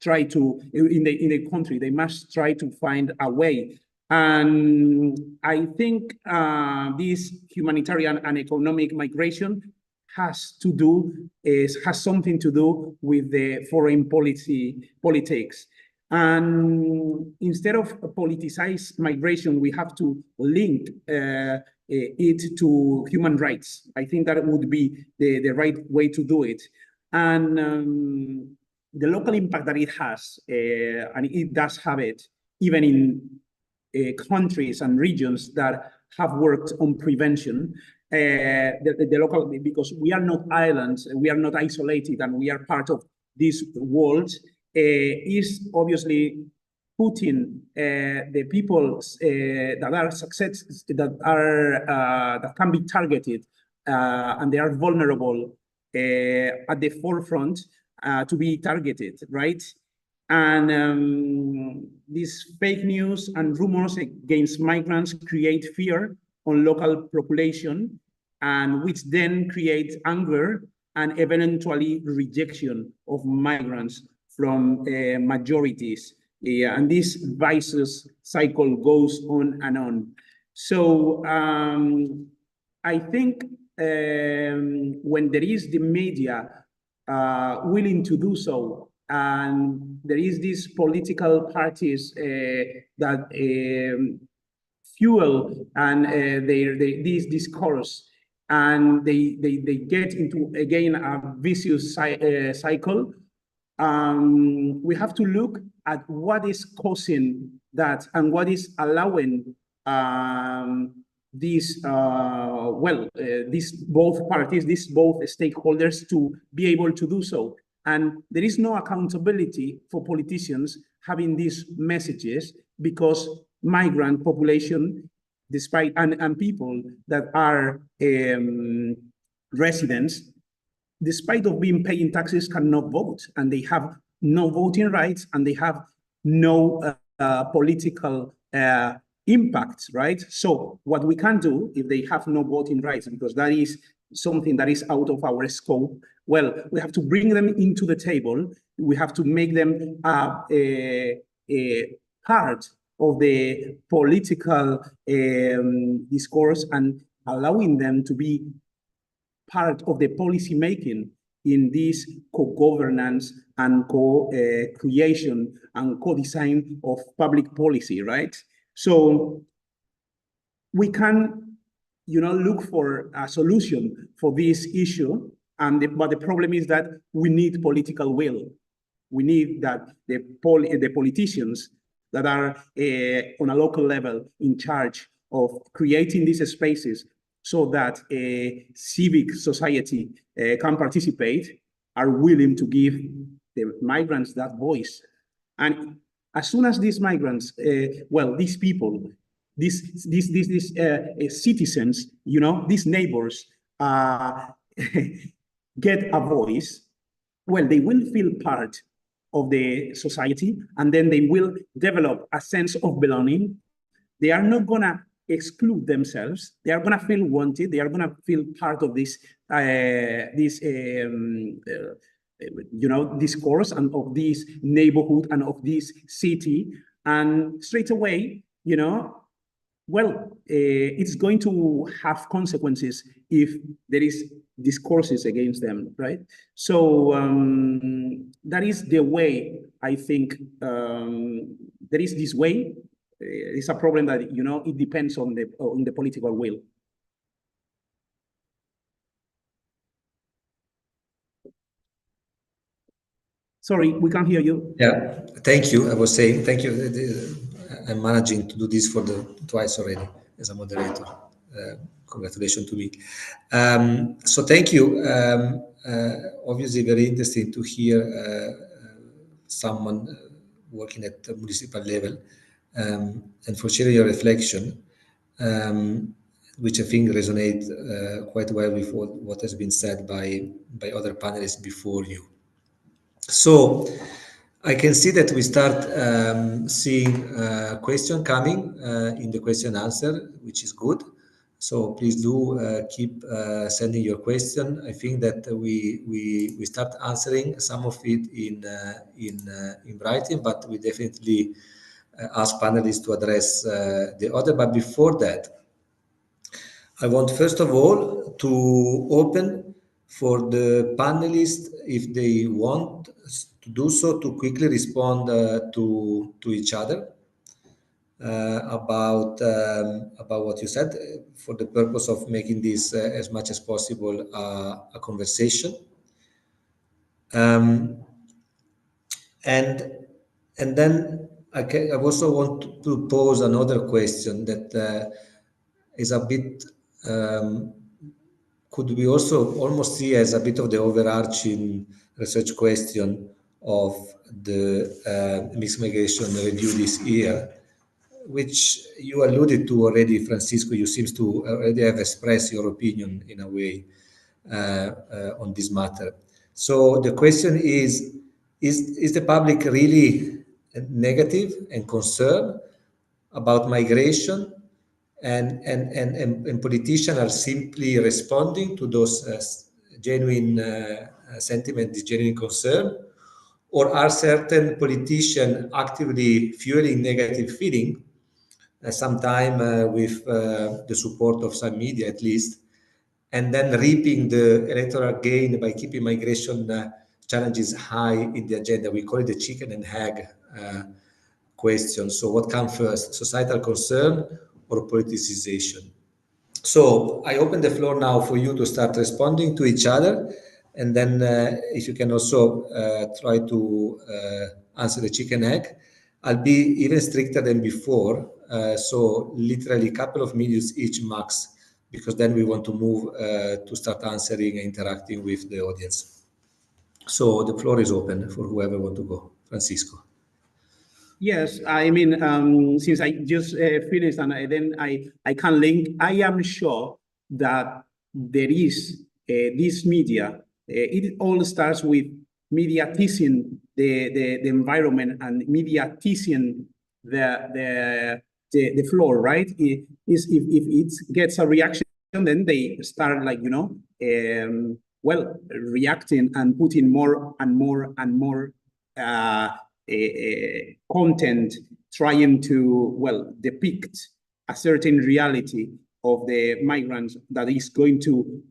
try to, in the country, they must try to find a way. And I think this humanitarian and economic migration has something to do with the foreign politics. And instead of politicized migration, we have to link it to human rights. I think that would be the right way to do it. And the local impact that it has, and it does have it, even in countries and regions that have worked on prevention, the local, because we are not islands, we are not isolated, and we are part of this world, is obviously putting the people that are that can be targeted and they are vulnerable at the forefront to be targeted, right? And these fake news and rumors against migrants create fear on local population, and which then creates anger and eventually rejection of migrants from majorities. And this vicious cycle goes on and on. So I think when there is the media willing to do so, and there is these political parties that fuel and this discourse, and they get into again a vicious cycle. We have to look at what is causing that and what is allowing these both parties, these both stakeholders to be able to do so. And there is no accountability for politicians having these messages, because migrant population, despite and people that are residents, despite of being paying taxes, cannot vote, and they have no voting rights, and they have no political impact, right? So what we can do if they have no voting rights, because that is something that is out of our scope, well, we have to bring them into the table. We have to make them a part of the political discourse, and allowing them to be part of the policy making in this co-governance and co-creation and co-design of public policy, right? So we can, look for a solution for this issue, but the problem is that we need political will. We need that the politicians that are on a local level in charge of creating these spaces so that a civic society can participate, are willing to give the migrants that voice. And as soon as these migrants, these people, these citizens, these neighbors get a voice, well, they will feel part of the society, and then they will develop a sense of belonging. They are not gonna exclude themselves. They are gonna feel wanted. They are gonna feel part of this discourse and of this neighborhood and of this city. And straight away, it's going to have consequences if there is discourses against them, right? So that is the way, I think, there is this way. It's a problem that, it depends on the political will. Sorry, we can't hear you. Yeah, thank you. I was saying thank you. I'm managing to do this for twice already as a moderator. Congratulations to me. So thank you. obviously very interesting to hear someone working at the municipal level, and for sharing your reflection, which I think resonate quite well with what has been said by other panelists before you. So I can see that we start seeing question coming in the question answer, which is good. So please do keep sending your question. I think that we start answering some of it in writing, but we definitely ask panelists to address the other. But before that, I want first of all to open for the panelists, if they want to do so, to quickly respond to each other about what you said, for the purpose of making this as much as possible a conversation. And then I also want to pose another question that is a bit, could we also almost see as a bit of the overarching research question of the mixed migration review this year, which you alluded to already, Francisco. You seem to already have expressed your opinion in a way on this matter. So the question is the public really negative and concerned about migration, and politicians are simply responding to those genuine sentiments, genuine concern, or are certain politicians actively fueling negative feeling, sometimes with the support of some media at least, and then reaping the electoral gain by keeping migration challenges high in the agenda? We call it the chicken and egg question. So what comes first, societal concern or politicization? So I open the floor now for you to start responding to each other, and then if you can also try to answer the chicken egg. I'll be even stricter than before, so literally a couple of minutes each max, because then we want to move to start answering and interacting with the audience. So the floor is open for whoever wants to go. Francisco. Yes, I mean, since I just finished and then I can link, I am sure that there is this media, it all starts with media teasing the environment and media teasing the floor, right? If it gets a reaction, then they start like, well, reacting and putting more and more and more content, trying to, well, depict a certain reality of the migrants that is going to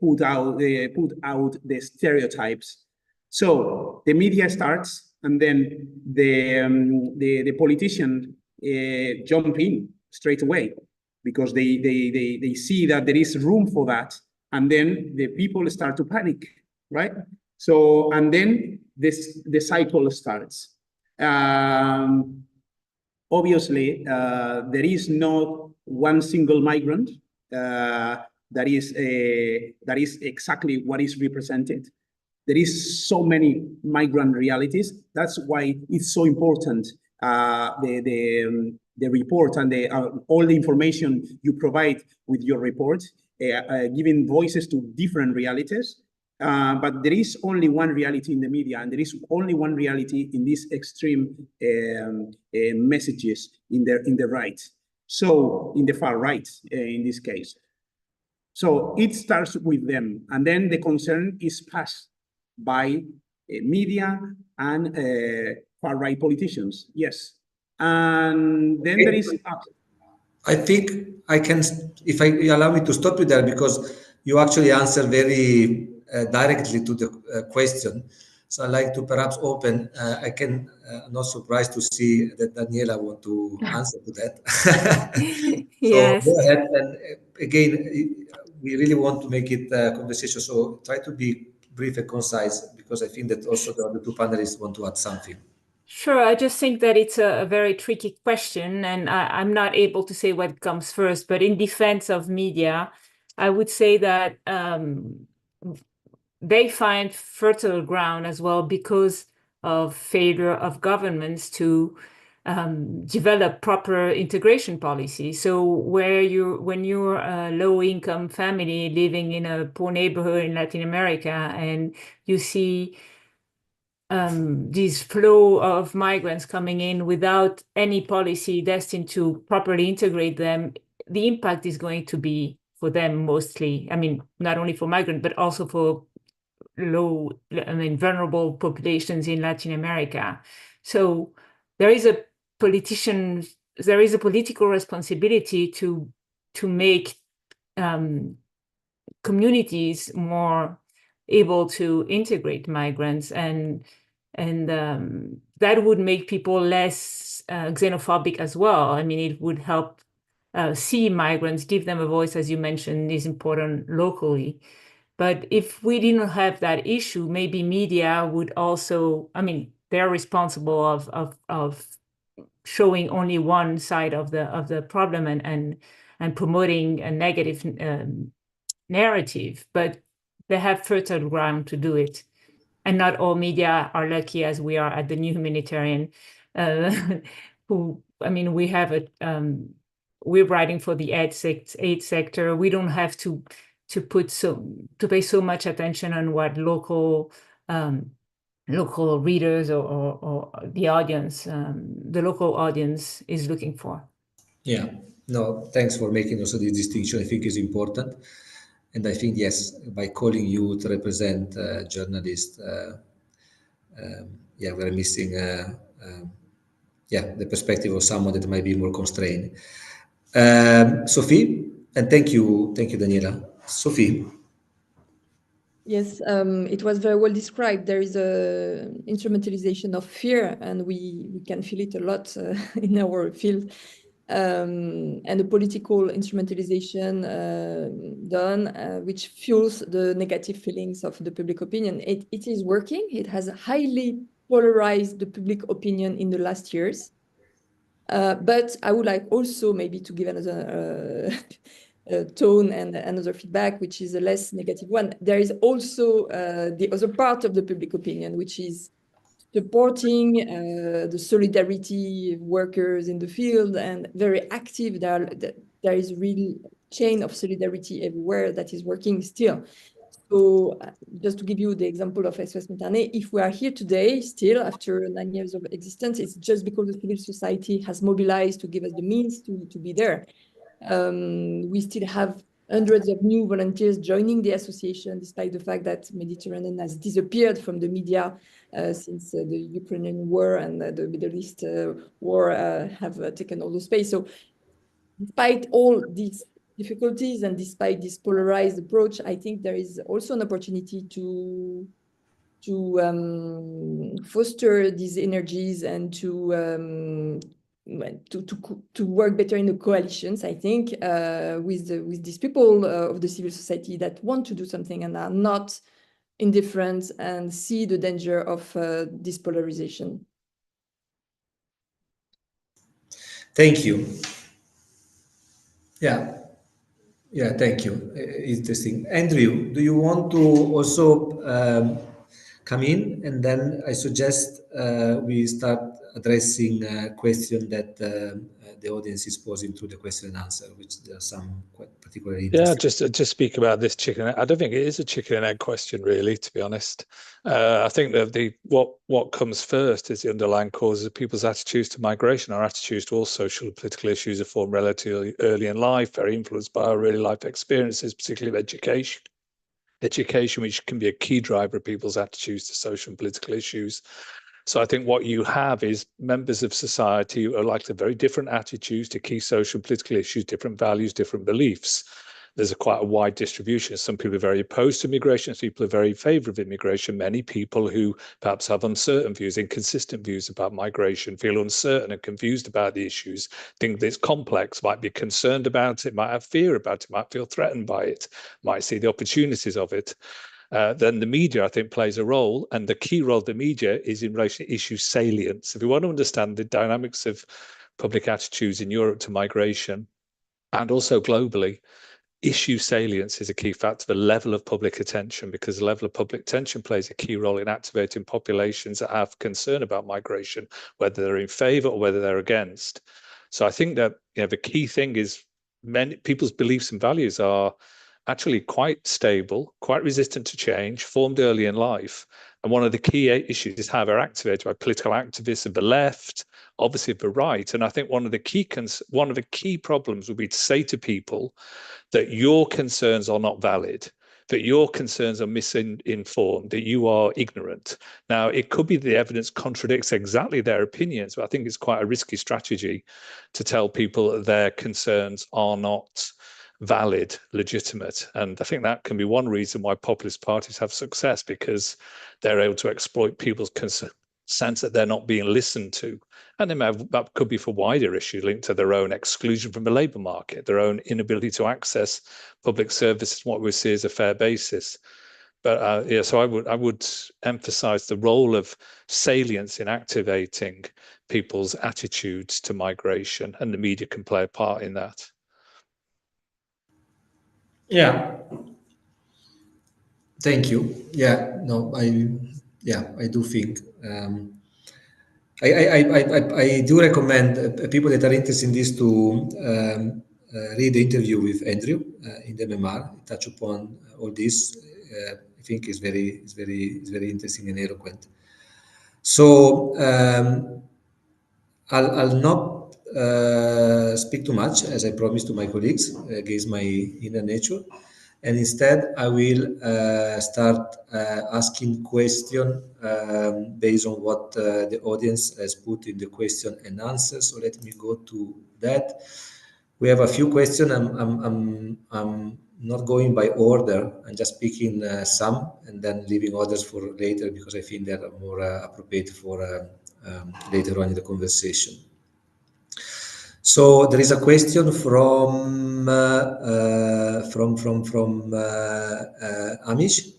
put out the stereotypes. So the media starts, and then the politicians jump in straight away, because they see that there is room for that, and then the people start to panic, right? So, and then the cycle starts. Obviously, there is not one single migrant that is exactly what is represented. There is so many migrant realities. That's why it's so important, the report and all the information you provide with your report, giving voices to different realities. But there is only one reality in the media, and there is only one reality in these extreme messages in the right. So in the far right, in this case. So it starts with them, and then the concern is passed by media and far right politicians. Yes, and then there is. I think I can, if you allow me to stop you there, because you actually answer very directly to the question. So I'd like to perhaps open, I can, I'm not surprised to see that Daniela want to answer to that. Yes. So go ahead, and again, we really want to make it a conversation, so try to be brief and concise, because I think that also the other two panelists want to add something. Sure, I just think that it's a very tricky question, and I'm not able to say what comes first, but in defense of media, I would say that they find fertile ground as well because of failure of governments to develop proper integration policy. So when you're a low-income family living in a poor neighborhood in Latin America and you see this flow of migrants coming in without any policy destined to properly integrate them, the impact is going to be for them mostly. I mean, not only for migrants, but also for vulnerable populations in Latin America. So there is a political responsibility to make communities more able to integrate migrants, and that would make people less xenophobic as well. I mean, it would help see migrants, give them a voice, as you mentioned, is important locally. But if we didn't have that issue, maybe media would also, I mean, they're responsible of showing only one side of the problem and promoting a negative narrative, but they have fertile ground to do it. And not all media are lucky as we are at the New Humanitarian, who, I mean, we have we're writing for the aid sector. We don't have to pay so much attention on what local readers or the audience, the local audience is looking for. Yeah, no, thanks for making also this distinction. I think is important. And I think, yes, by calling you to represent journalists, we're missing, the perspective of someone that might be more constrained. Sophie, and thank you, Daniela. Sophie. Yes, it was very well described. There is a instrumentalization of fear, and we can feel it a lot in our field. And a political instrumentalization done, which fuels the negative feelings of the public opinion. It is working. It has highly polarized the public opinion in the last years. But I would like also maybe to give another tone and another feedback, which is a less negative one. There is also the other part of the public opinion, which is supporting the solidarity workers in the field and very active. There is real chain of solidarity everywhere that is working still. So just to give you the example of SOS Méditerranée, if we are here today still after 9 years of existence, it's just because the civil society has mobilized to give us the means to be there. We still have hundreds of new volunteers joining the association, despite the fact that Mediterranean has disappeared from the media since the Ukrainian war and the Middle East war have taken all the space. So despite all these difficulties and despite this polarized approach, I think there is also an opportunity to foster these energies and to work better in the coalitions, I think, with these people of the civil society that want to do something and are not indifferent and see the danger of this polarization. Thank you. Yeah, thank you. Interesting. Andrew, do you want to also come in? And then I suggest we start addressing a question that the audience is posing through the question and answer, which there are some quite particularly interesting. Yeah, just speak about this chicken. I don't think it is a chicken and egg question, really, to be honest. I think that what comes first is the underlying causes of people's attitudes to migration. Our attitudes to all social and political issues are formed relatively early in life, very influenced by our early life experiences, particularly education. Education, which can be a key driver of people's attitudes to social and political issues. So I think what you have is members of society who are likely very different attitudes to key social and political issues, different values, different beliefs. There's quite a wide distribution. Some people are very opposed to immigration, some people are very in favor of immigration. Many people who perhaps have uncertain views, inconsistent views about migration, feel uncertain and confused about the issues, think that it's complex, might be concerned about it, might have fear about it, might feel threatened by it, might see the opportunities of it. Then the media, I think, plays a role, and the key role of the media is in relation to issue salience. If we want to understand the dynamics of public attitudes in Europe to migration, and also globally, issue salience is a key factor, the level of public attention, because the level of public attention plays a key role in activating populations that have concern about migration, whether they're in favor or whether they're against. So I think that the key thing is many people's beliefs and values are actually quite stable, quite resistant to change, formed early in life. And one of the key issues is how they're activated by political activists of the left, obviously of the right. And I think one of the key problems would be to say to people that your concerns are not valid, that your concerns are misinformed, that you are ignorant. Now, it could be the evidence contradicts exactly their opinions, but I think it's quite a risky strategy to tell people that their concerns are not valid, legitimate. And I think that can be one reason why populist parties have success, because they're able to exploit people's sense that they're not being listened to. And that could be for wider issues linked to their own exclusion from the labour market, their own inability to access public services, what we see as a fair basis. But so I would emphasise the role of salience in activating people's attitudes to migration, and the media can play a part in that. Yeah. Thank you. Yeah. No, I do think. I do recommend people that are interested in this to read the interview with Andrew in the MMR. Touch upon all this. I think is very interesting and eloquent. So I'll not speak too much, as I promised to my colleagues, against my inner nature. And instead, I will start asking questions based on what the audience has put in the question and answer. So let me go to that. We have a few questions. I'm not going by order. I'm just picking some and then leaving others for later, because I think they're more appropriate for later on in the conversation. So there is a question from Amish,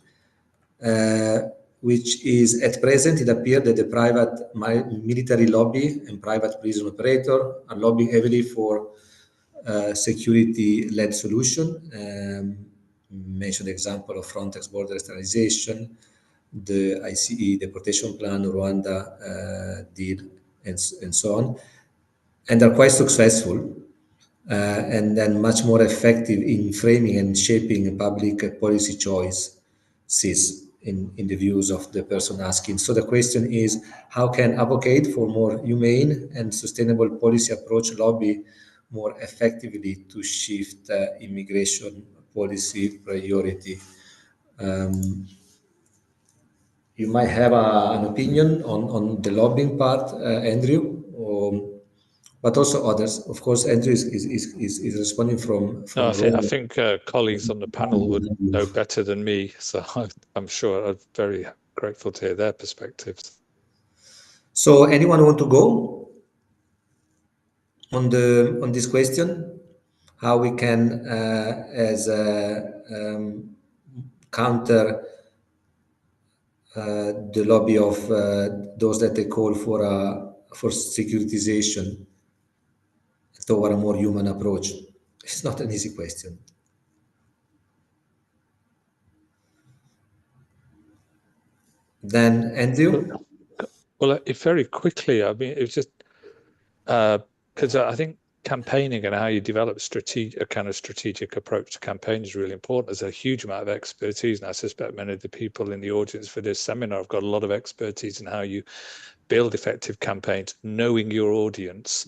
which is: at present, it appears that the private military lobby and private prison operator are lobbying heavily for security-led solution. Mentioned the example of Frontex border externalization, the ICE deportation plan, Rwanda deal, and so on. And are quite successful and then much more effective in framing and shaping public policy choices in the views of the person asking. So the question is, how can advocate for more humane and sustainable policy approach lobby more effectively to shift immigration policy priority? You might have an opinion on the lobbying part, Andrew, but also others. Of course, Andrew is responding from I think colleagues on the panel would know better than me, so I'm sure I'm very grateful to hear their perspectives. So, anyone want to go on this question? How we can, as a counter the lobby of those that they call for securitization toward a more human approach? It's not an easy question. Then Andrew? Well, very quickly, I mean, it's just because I think campaigning and how you develop a kind of strategic approach to campaign is really important. There's a huge amount of expertise, and I suspect many of the people in the audience for this seminar have got a lot of expertise in how you build effective campaigns, knowing your audience,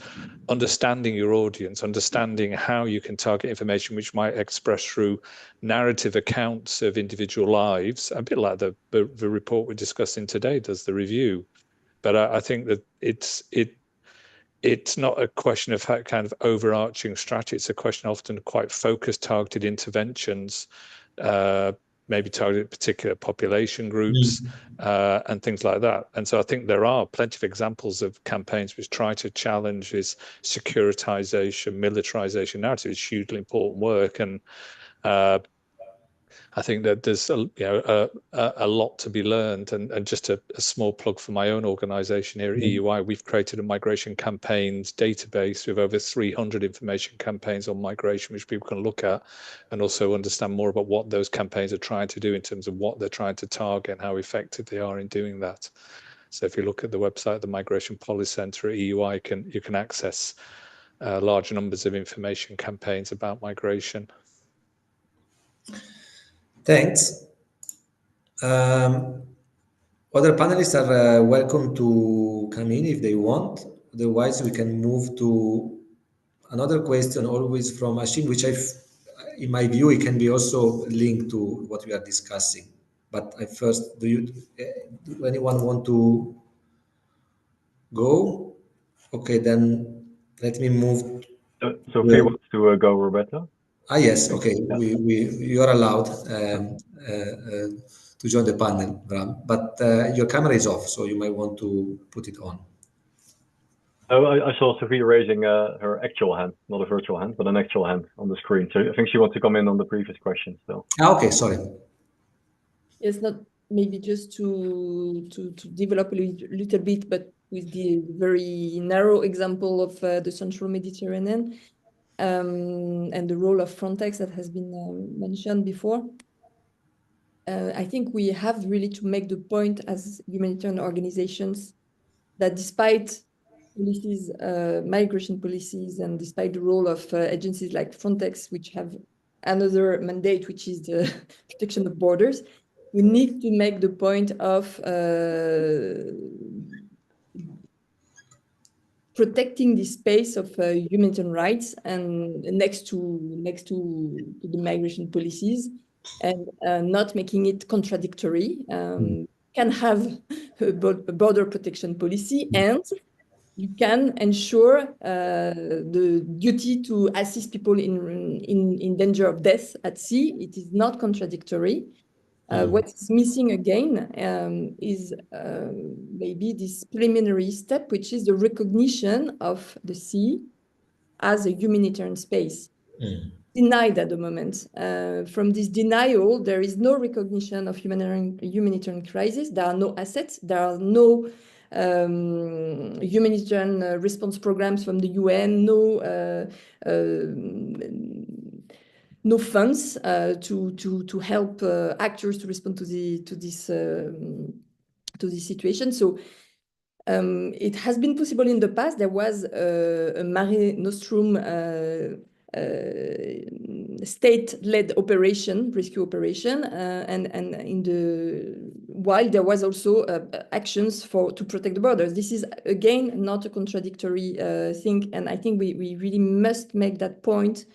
understanding your audience, understanding how you can target information which might express through narrative accounts of individual lives, a bit like the report we're discussing today does, the review. But I think that it's not a question of kind of overarching strategy. It's a question of often quite focused, targeted interventions, maybe targeted particular population groups and things like that. And so I think there are plenty of examples of campaigns which try to challenge this securitization, militarization narrative. It's hugely important work. And I think that there's a lot to be learned, and just a small plug for my own organization here at EUI. We've created a migration campaigns database with over 300 information campaigns on migration, which people can look at and also understand more about what those campaigns are trying to do in terms of what they're trying to target and how effective they are in doing that. So if you look at the website, the Migration Policy Center at EUI, you can access large numbers of information campaigns about migration. Thanks. Other panelists are welcome to come in if they want. Otherwise, we can move to another question, always from Ashim, which in my view, it can be also linked to what we are discussing. But first, do anyone want to go? Okay, then let me move. Sophie wants to go, Roberto. Yes, okay. You are allowed to join the panel, Bram, but your camera is off, so you might want to put it on. Oh, I saw Sophie raising her actual hand, not a virtual hand, but an actual hand on the screen. So I think she wants to come in on the previous question still. Okay, sorry. Yes, not maybe just to develop a little bit, but with the very narrow example of the Central Mediterranean and the role of Frontex that has been mentioned before. I think we have really to make the point as humanitarian organizations that despite policies, migration policies, and despite the role of agencies like Frontex, which have another mandate, which is the protection of borders, we need to make the point of protecting the space of humanitarian rights and next to the migration policies, and not making it contradictory. Can have a border protection policy, and you can ensure the duty to assist people in danger of death at sea. It is not contradictory. What is missing again is maybe this preliminary step, which is the recognition of the sea as a humanitarian space. Denied at the moment. From this denial, there is no recognition of humanitarian crisis. There are no assets. There are no humanitarian response programs from the UN. No funds to help actors to respond to this situation. So it has been possible in the past. There was a Mare Nostrum state-led rescue operation, and while there was also actions to protect the borders. This is again not a contradictory thing, and I think we really must make that point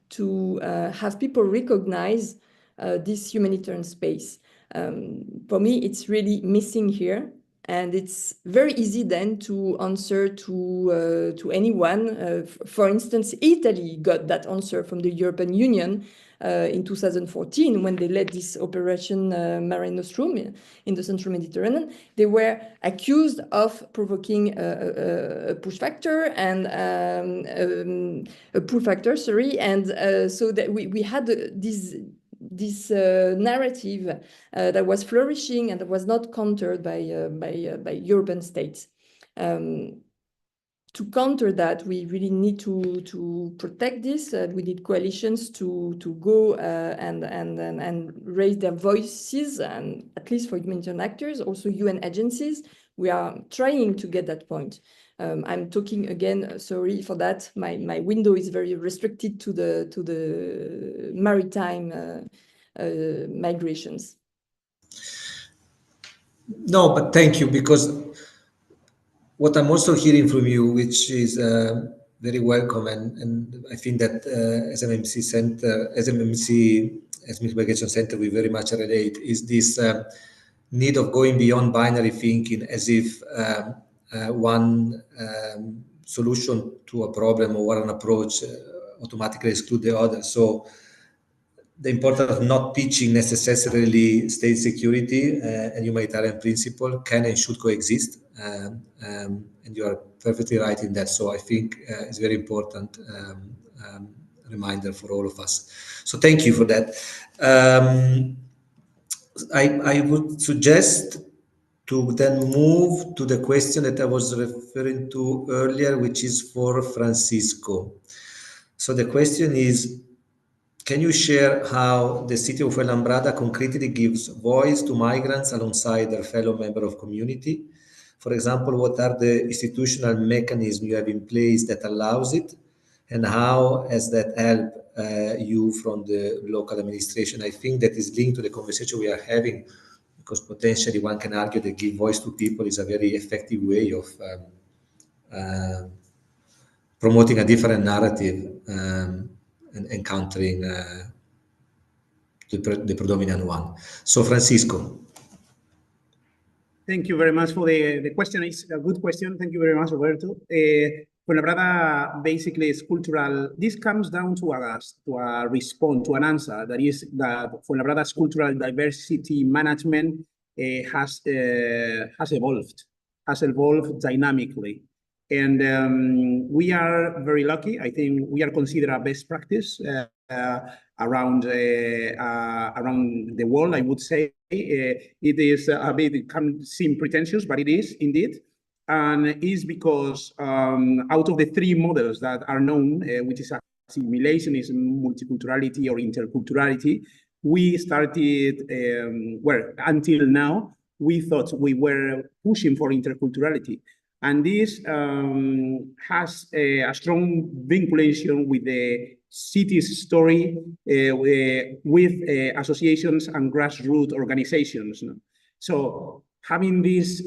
to have people recognize this humanitarian space. For me, it's really missing here. And it's very easy then to answer to anyone. For instance, Italy got that answer from the European Union in 2014 when they led this operation Mare Nostrum in the Central Mediterranean. They were accused of provoking a pull factor, and so that we had this narrative that was flourishing and that was not countered by European states. To counter that, we really need to protect this. We need coalitions to go and raise their voices, and at least for humanitarian actors, also UN agencies. We are trying to get that point. I'm talking again, sorry for that. My window is very restricted to the maritime migrations. No, but thank you, because what I'm also hearing from you, which is very welcome, and I think that SMMC Migration Center, we very much relate, is this need of going beyond binary thinking, as if one solution to a problem or one approach automatically exclude the other. So the importance of not pitching necessarily state security and humanitarian principle can and should coexist, and you are perfectly right in that. So I think it's very important reminder for all of us. So thank you for that. I would suggest to then move to the question that I was referring to earlier, which is for Francisco. So the question is, can you share how the city of Fuenlabrada concretely gives voice to migrants alongside their fellow member of community? For example, what are the institutional mechanisms you have in place that allows it? And how has that helped you from the local administration? I think that is linked to the conversation we are having, because potentially one can argue that give voice to people is a very effective way of promoting a different narrative and encountering the predominant one. So Francisco. Thank you very much for the question. It's a good question. Thank you very much, Roberto. Fuenlabrada basically is cultural. This comes down to a response, to an answer, that is that Fuenlabrada's cultural diversity management has evolved dynamically. And we are very lucky. I think we are considered a best practice around the world, I would say. It is a bit, it can seem pretentious, but it is indeed. And it is because out of the three models that are known, which is assimilationism, multiculturality, or interculturality, we started, well, until now, we thought we were pushing for interculturality. And this has a strong vinculation with the city's story, with associations and grassroots organizations. So having this,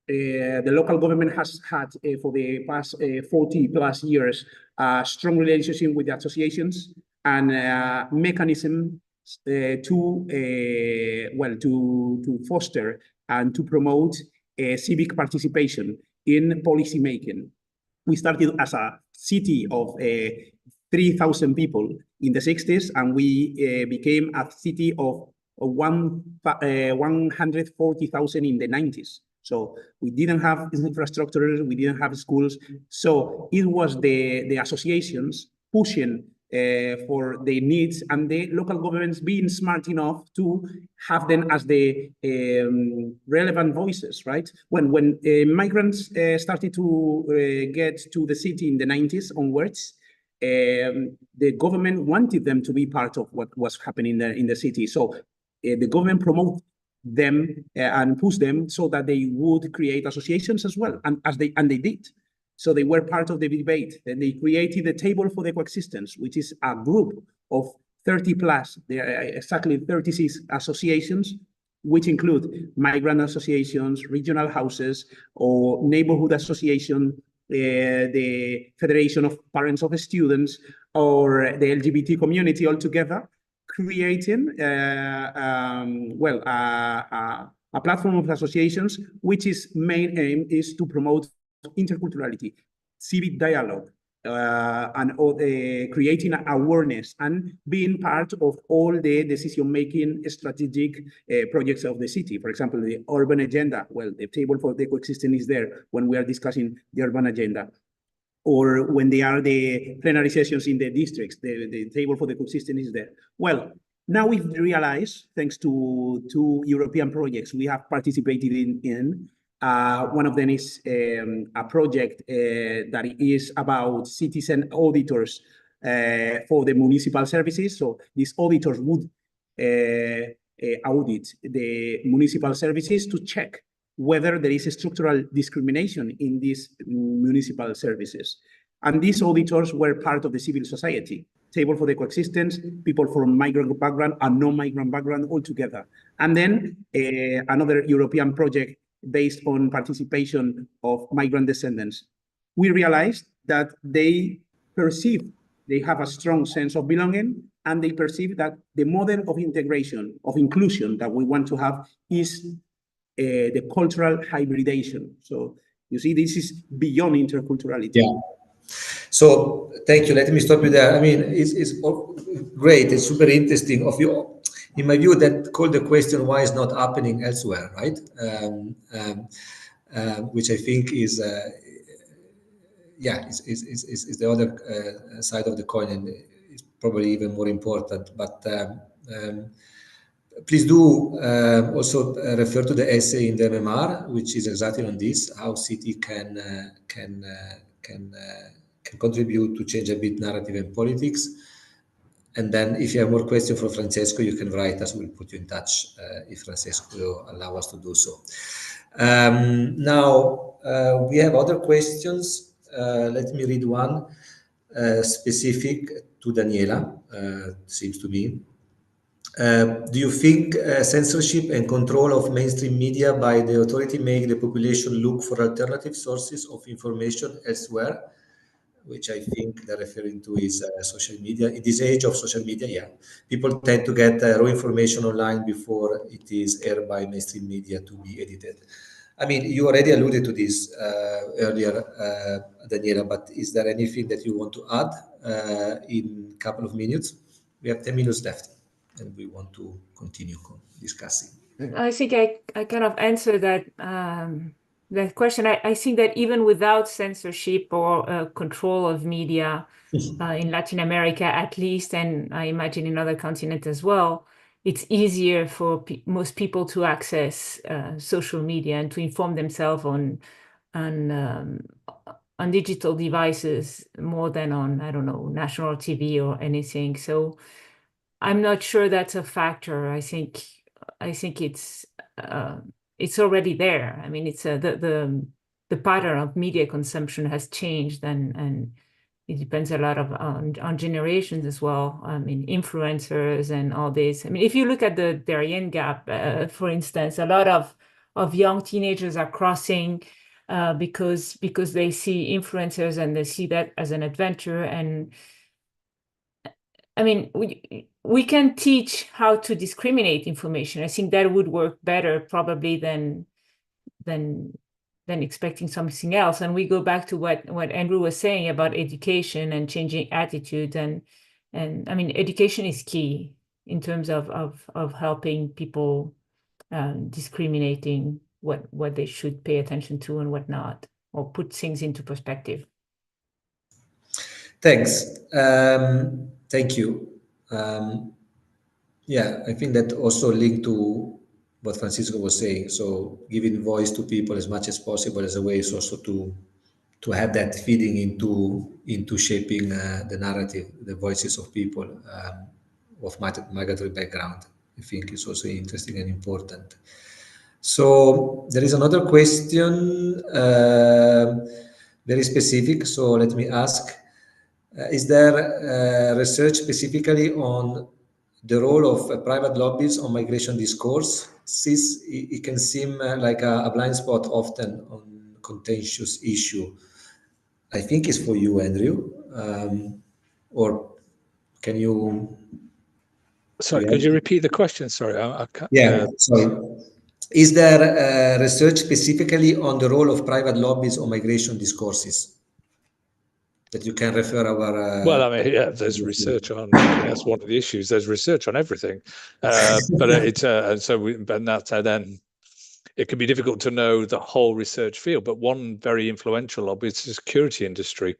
the local government has had for the past 40 plus years a strong relationship with the associations and mechanism to foster and to promote civic participation in policy making. We started as a city of 3,000 people in the 60s, and we became a city of 140,000 in the 90s. So we didn't have infrastructure, we didn't have schools. So it was the associations pushing for the needs, and the local governments being smart enough to have them as the relevant voices, right? When migrants started to get to the city in the 90s onwards, the government wanted them to be part of what was happening in the city. So the government promoted them and pushed them so that they would create associations as well, and they did. So they were part of the debate. Then they created the Table for the Coexistence, which is a group of 30 plus, there are exactly 36 associations, which include migrant associations, regional houses, or neighborhood association, the Federation of Parents of Students, or the LGBT community altogether, creating a platform of associations, which its main aim is to promote interculturality, civic dialogue, and creating awareness and being part of all the decision-making strategic projects of the city. For example, the urban agenda, well, the Table for the Coexistence is there when we are discussing the urban agenda. Or when they are the plenary sessions in the districts, the Table for the Coexistence is there. Well, now we've realized, thanks to two European projects we have participated in, one of them is a project that is about citizen auditors for the municipal services. So these auditors would audit the municipal services to check whether there is a structural discrimination in these municipal services. And these auditors were part of the civil society, Table for the Coexistence, people from migrant background and non-migrant background all together. And then another European project based on participation of migrant descendants. We realized that they have a strong sense of belonging, and they perceive that the model of integration, of inclusion that we want to have is the cultural hybridization. So you see, this is beyond interculturality. Yeah. So thank you. Let me stop you there. I mean, it's great. It's super interesting of you. In my view, that called the question why it's not happening elsewhere, right? Which I think is, is the other side of the coin, and it's probably even more important. But please do also refer to the essay in the MMR, which is exactly on this: how city can contribute to change a bit narrative and politics. And then if you have more questions for Francesco, you can write us. We'll put you in touch if Francesco allows us to do so. Now, we have other questions. Let me read one specific to Daniela, seems to me. Do you think censorship and control of mainstream media by the authority make the population look for alternative sources of information elsewhere? Which I think they're referring to is social media. In this age of social media, yeah, people tend to get raw information online before it is aired by mainstream media to be edited. I mean, you already alluded to this earlier, Daniela, but is there anything that you want to add in a couple of minutes? We have 10 minutes left and we want to continue discussing. I think I kind of answered that that question. I think that even without censorship or control of media in Latin America, at least, and I imagine in other continents as well, it's easier for most people to access social media and to inform themselves on digital devices more than on, I don't know, national TV or anything. So I'm not sure that's a factor. I think it's already there. I mean, it's the pattern of media consumption has changed, and it depends a lot on generations as well. I mean, influencers and all this. I mean, if you look at the Darien Gap, for instance, a lot of young teenagers are crossing because they see influencers and they see that as an adventure. And I mean, we can teach how to discriminate information. I think that would work better probably than expecting something else. And we go back to what Andrew was saying about education and changing attitudes. And I mean, education is key in terms of helping people discriminating what they should pay attention to and what not, or put things into perspective. Thanks. Thank you. Yeah, I think that also linked to what Francisco was saying. So giving voice to people as much as possible as a way is also to have that feeding into shaping the narrative, the voices of people of migratory background. I think it's also interesting and important. So there is another question, very specific. So let me ask. Is there research specifically on the role of private lobbies on migration discourse? It can seem like a blind spot often on contentious issue. I think it's for you, Andrew. Or can you... Sorry, could you repeat the question? Sorry, I can't... Yeah, sorry. Is there research specifically on the role of private lobbies on migration discourses? That you can refer our... well, I mean, yeah, there's research on, that's one of the issues. There's research on everything. But it's, but that's then it can be difficult to know the whole research field, but one very influential lobby is the security industry.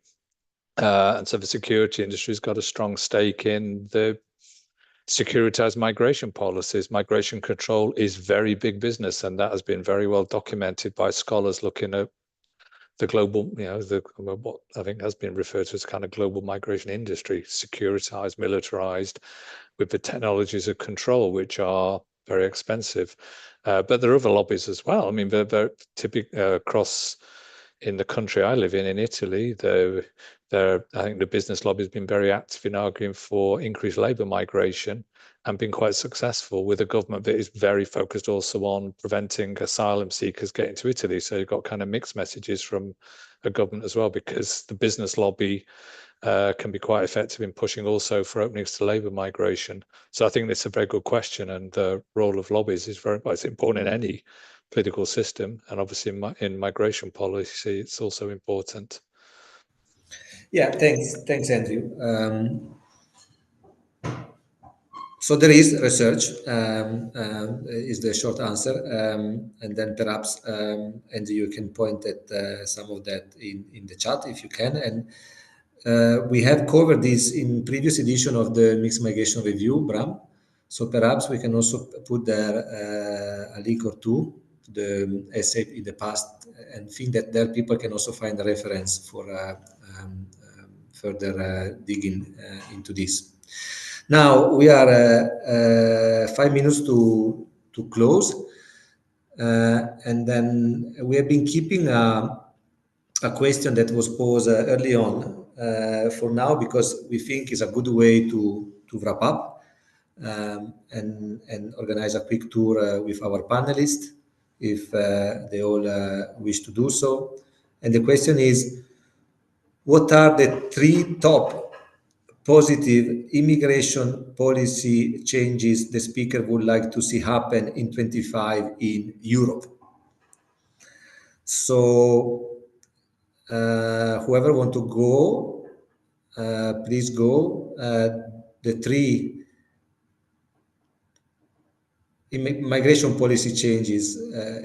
And so the security industry has got a strong stake in the securitized migration policies. Migration control is very big business, and that has been very well documented by scholars looking at the global, what I think has been referred to as kind of global migration industry, securitized, militarized, with the technologies of control, which are very expensive. But there are other lobbies as well. I mean, they're typically across in the country I live in Italy, I think the business lobby has been very active in arguing for increased labour migration and been quite successful, with a government that is very focused also on preventing asylum seekers getting to Italy. So you've got kind of mixed messages from a government as well, because the business lobby can be quite effective in pushing also for openings to labour migration. So I think it's a very good question, and the role of lobbies is very much important in any political system, and obviously in migration policy it's also important. Yeah, thanks, Andrew. So there is research, is the short answer, and then perhaps, Andrew, you can point at some of that in the chat if you can. And we have covered this in previous edition of the Mixed Migration Review, Bram. So perhaps we can also put there a link or two to the essay in the past, and think that there people can also find a reference for further digging into this. Now we are 5 minutes to close, and then we have been keeping a question that was posed early on for now, because we think is a good way to wrap up and organize a quick tour with our panelists if they all wish to do so. And the question is, what are the 3 top positive immigration policy changes the speaker would like to see happen in 25 in Europe? So whoever want to go, please go. The 3 migration policy changes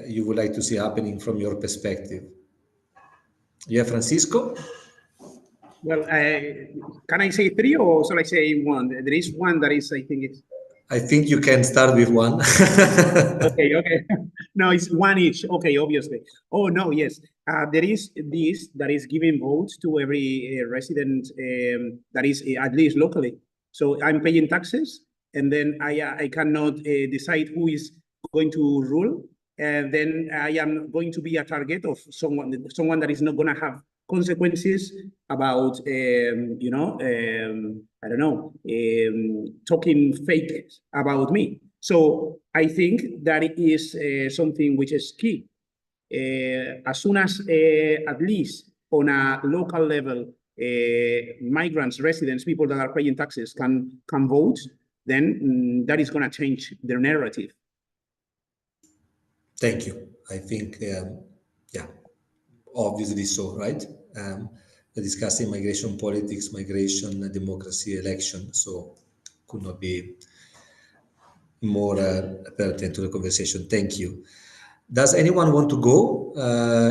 you would like to see happening from your perspective. Yeah, Francisco? Well, can I say 3 or shall I say 1? There is one that is, I think you can start with 1. Okay. No, it's 1 each. Okay, obviously. Oh, no, yes. There is this that is giving votes to every resident that is at least locally. So I'm paying taxes, and then I cannot decide who is going to rule. And then I am going to be a target of someone that is not going to have consequences about, I don't know, talking fake about me. So I think that it is something which is key. As soon as, at least on a local level, migrants, residents, people that are paying taxes can vote, then that is going to change their narrative. Thank you. I think, yeah, obviously so, right? We're discussing migration politics, migration, democracy, election, so could not be more pertinent to the conversation. Thank you. Does anyone want to go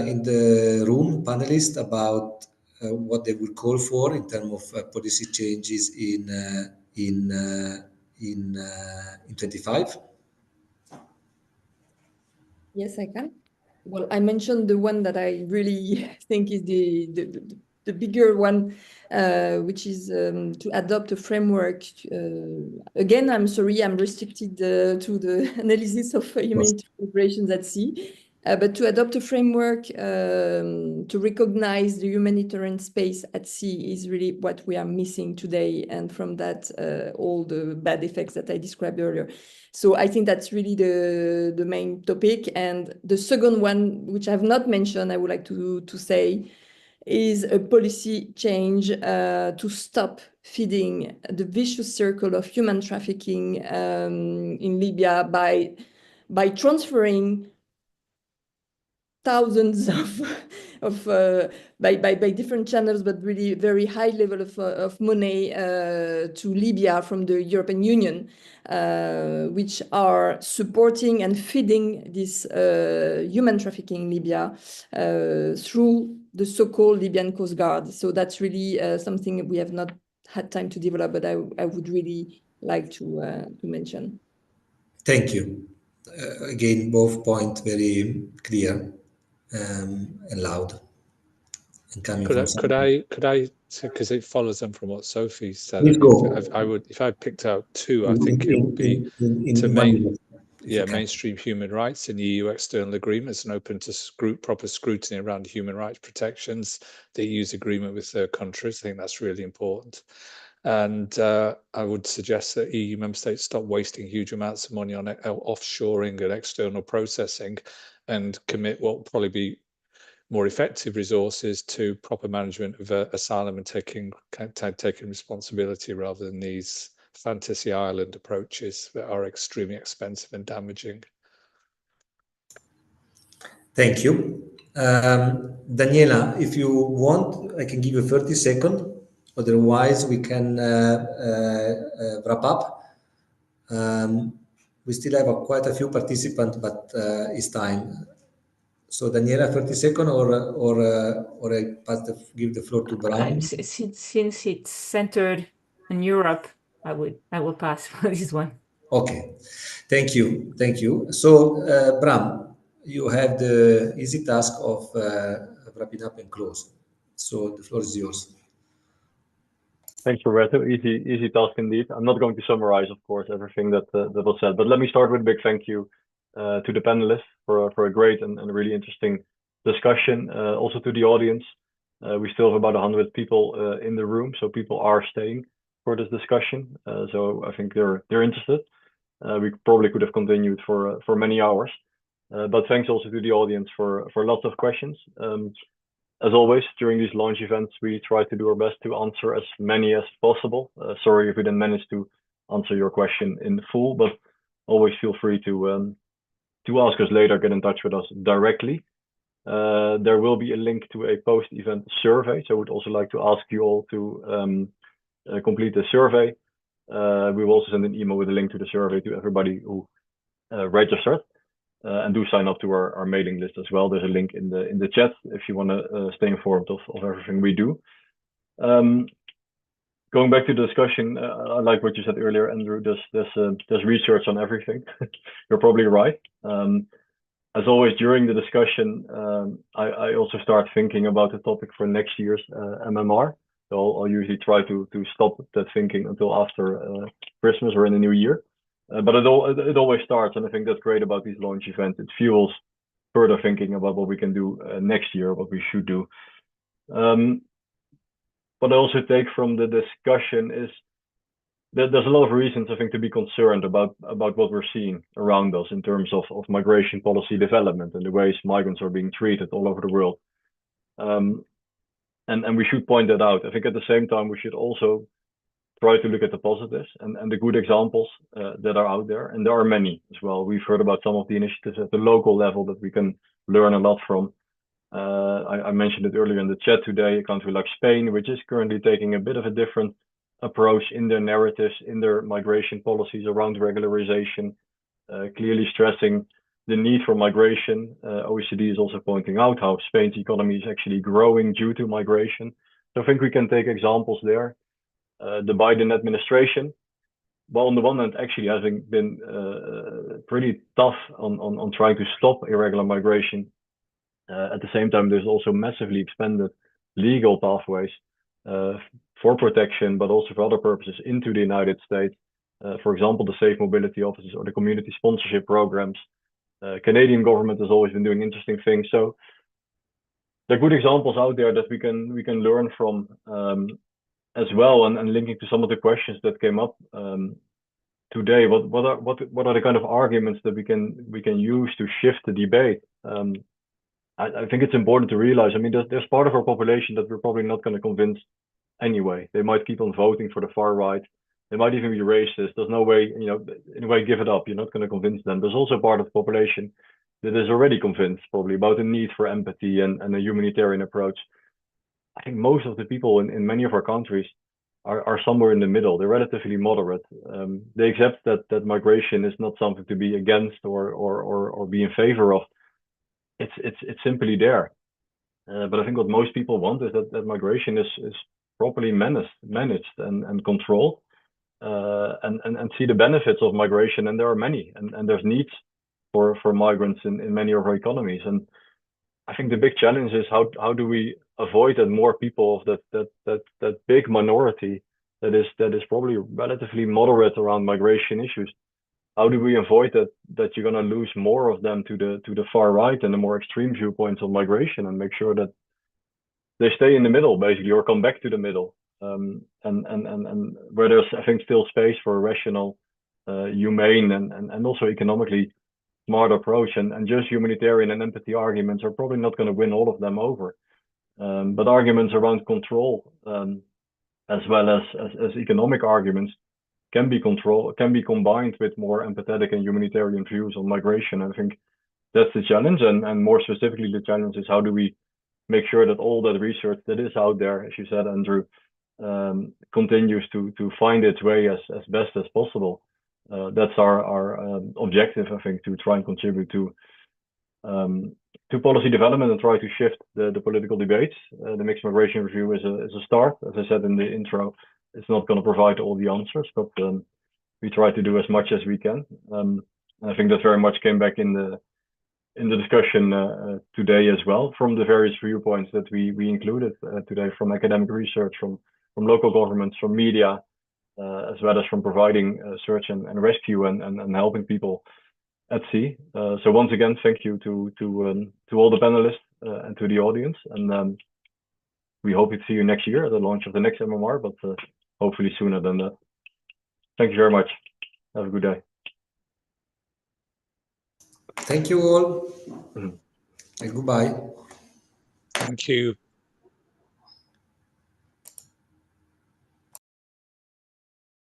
in the room, panelists, about what they would call for in terms of policy changes in 25? Yes, I can. Well, I mentioned the one that I really think is the bigger one, which is to adopt a framework. Again, I'm sorry, I'm restricted to the analysis of humanitarian operations at sea, but to adopt a framework to recognize the humanitarian space at sea is really what we are missing today. And from that, all the bad effects that I described earlier. So I think that's really the main topic. And the second one, which I have not mentioned, I would like to say, is a policy change to stop feeding the vicious circle of human trafficking in Libya by transferring thousands by different channels, but really very high level of money to Libya from the European Union, which are supporting and feeding this human trafficking in Libya through the so-called Libyan Coast Guard. So that's really something we have not had time to develop, but I would really like to mention. Thank you. Again, both points very clear and loud. And coming could I, because it follows on from what Sophie said. Please go. If I picked out 2, I think it would be mainstream human rights in the EU external agreements and open to proper scrutiny around human rights protections, the EU's agreement with third countries. I think that's really important. And I would suggest that EU member states stop wasting huge amounts of money on offshoring and external processing, and commit what will probably be more effective resources to proper management of asylum and taking responsibility, rather than these fantasy island approaches that are extremely expensive and damaging. Thank you. Daniela, if you want, I can give you 30 seconds. Otherwise, we can wrap up. We still have quite a few participants, but it's time. So Daniela, 30 seconds, or I give the floor to Bram. Since it's centered in Europe, I will pass for this one. Okay, thank you. So Bram, you have the easy task of wrapping up and close. So the floor is yours. Thanks, Roberto. Easy task indeed. I'm not going to summarize, of course, everything that was said, but let me start with a big thank you to the panelists for a great and really interesting discussion. Also to the audience. We still have about 100 people in the room, so people are staying for this discussion. So I think they're interested. We probably could have continued for many hours, but thanks also to the audience for lots of questions. As always, during these launch events, we try to do our best to answer as many as possible. Sorry if we didn't manage to answer your question in full, but always feel free to ask us later, get in touch with us directly. There will be a link to a post-event survey, so I would also like to ask you all to complete the survey. We will also send an email with a link to the survey to everybody who registered. And do sign up to our mailing list as well. There's a link in the chat if you want to stay informed of everything we do. Going back to the discussion, I like what you said earlier, Andrew. There's research on everything. You're probably right. As always, during the discussion, I also start thinking about the topic for next year's MMR. So I'll usually try to stop that thinking until after Christmas or in the new year. But it always starts, and I think that's great about these launch events. It fuels further thinking about what we can do next year, what we should do. What I also take from the discussion is that there's a lot of reasons, I think, to be concerned about what we're seeing around us in terms of migration policy development and the ways migrants are being treated all over the world. And we should point that out. I think at the same time, we should also try to look at the positives and the good examples that are out there. And there are many as well. We've heard about some of the initiatives at the local level that we can learn a lot from. I mentioned it earlier in the chat today, a country like Spain, which is currently taking a bit of a different approach in their narratives, in their migration policies around regularization, clearly stressing the need for migration. OECD is also pointing out how Spain's economy is actually growing due to migration. So I think we can take examples there. The Biden administration, well, on the one hand, actually having been pretty tough on trying to stop irregular migration. At the same time, there's also massively expanded legal pathways for protection, but also for other purposes into the United States. For example, the Safe Mobility Offices or the community sponsorship programs. Canadian government has always been doing interesting things. So there are good examples out there that we can learn from. As well, and linking to some of the questions that came up today, what are the kind of arguments that we can use to shift the debate? I think it's important to realize. I mean, there's part of our population that we're probably not going to convince anyway. They might keep on voting for the far right. They might even be racist. There's no way, in a way, give it up. You're not going to convince them. There's also part of the population that is already convinced, probably, about the need for empathy and a humanitarian approach. I think most of the people in many of our countries are somewhere in the middle. They're relatively moderate. They accept that migration is not something to be against or be in favor of. It's simply there. But I think what most people want is that migration is properly managed and controlled, and see the benefits of migration. And there are many, and there's needs for migrants in many of our economies. And I think the big challenge is how do we avoid that more people of that big minority that is probably relatively moderate around migration issues. How do we avoid that you're going to lose more of them to the far right and the more extreme viewpoints on migration, and make sure that they stay in the middle basically, or come back to the middle, and where there's, I think, still space for a rational, humane and also economically smart approach, and just humanitarian and empathy arguments are probably not going to win all of them over. But arguments around control, as well as economic arguments, can be combined with more empathetic and humanitarian views on migration. I think that's the challenge, and more specifically, the challenge is how do we make sure that all that research that is out there, as you said, Andrew, continues to find its way as best as possible. That's our objective, I think, to try and contribute to to policy development and try to shift the political debates. The mixed migration review is a start. As I said in the intro, it's not going to provide all the answers, but we try to do as much as we can. And I think that very much came back in the discussion today as well, from the various viewpoints that we included today, from academic research, from local governments, from media, as well as from providing search and rescue and helping people at sea. So once again, thank you to all the panelists and to the audience, and we hope to see you next year at the launch of the next MMR, but hopefully sooner than that. Thank you very much. Have a good day. Thank you all, and goodbye. Thank you.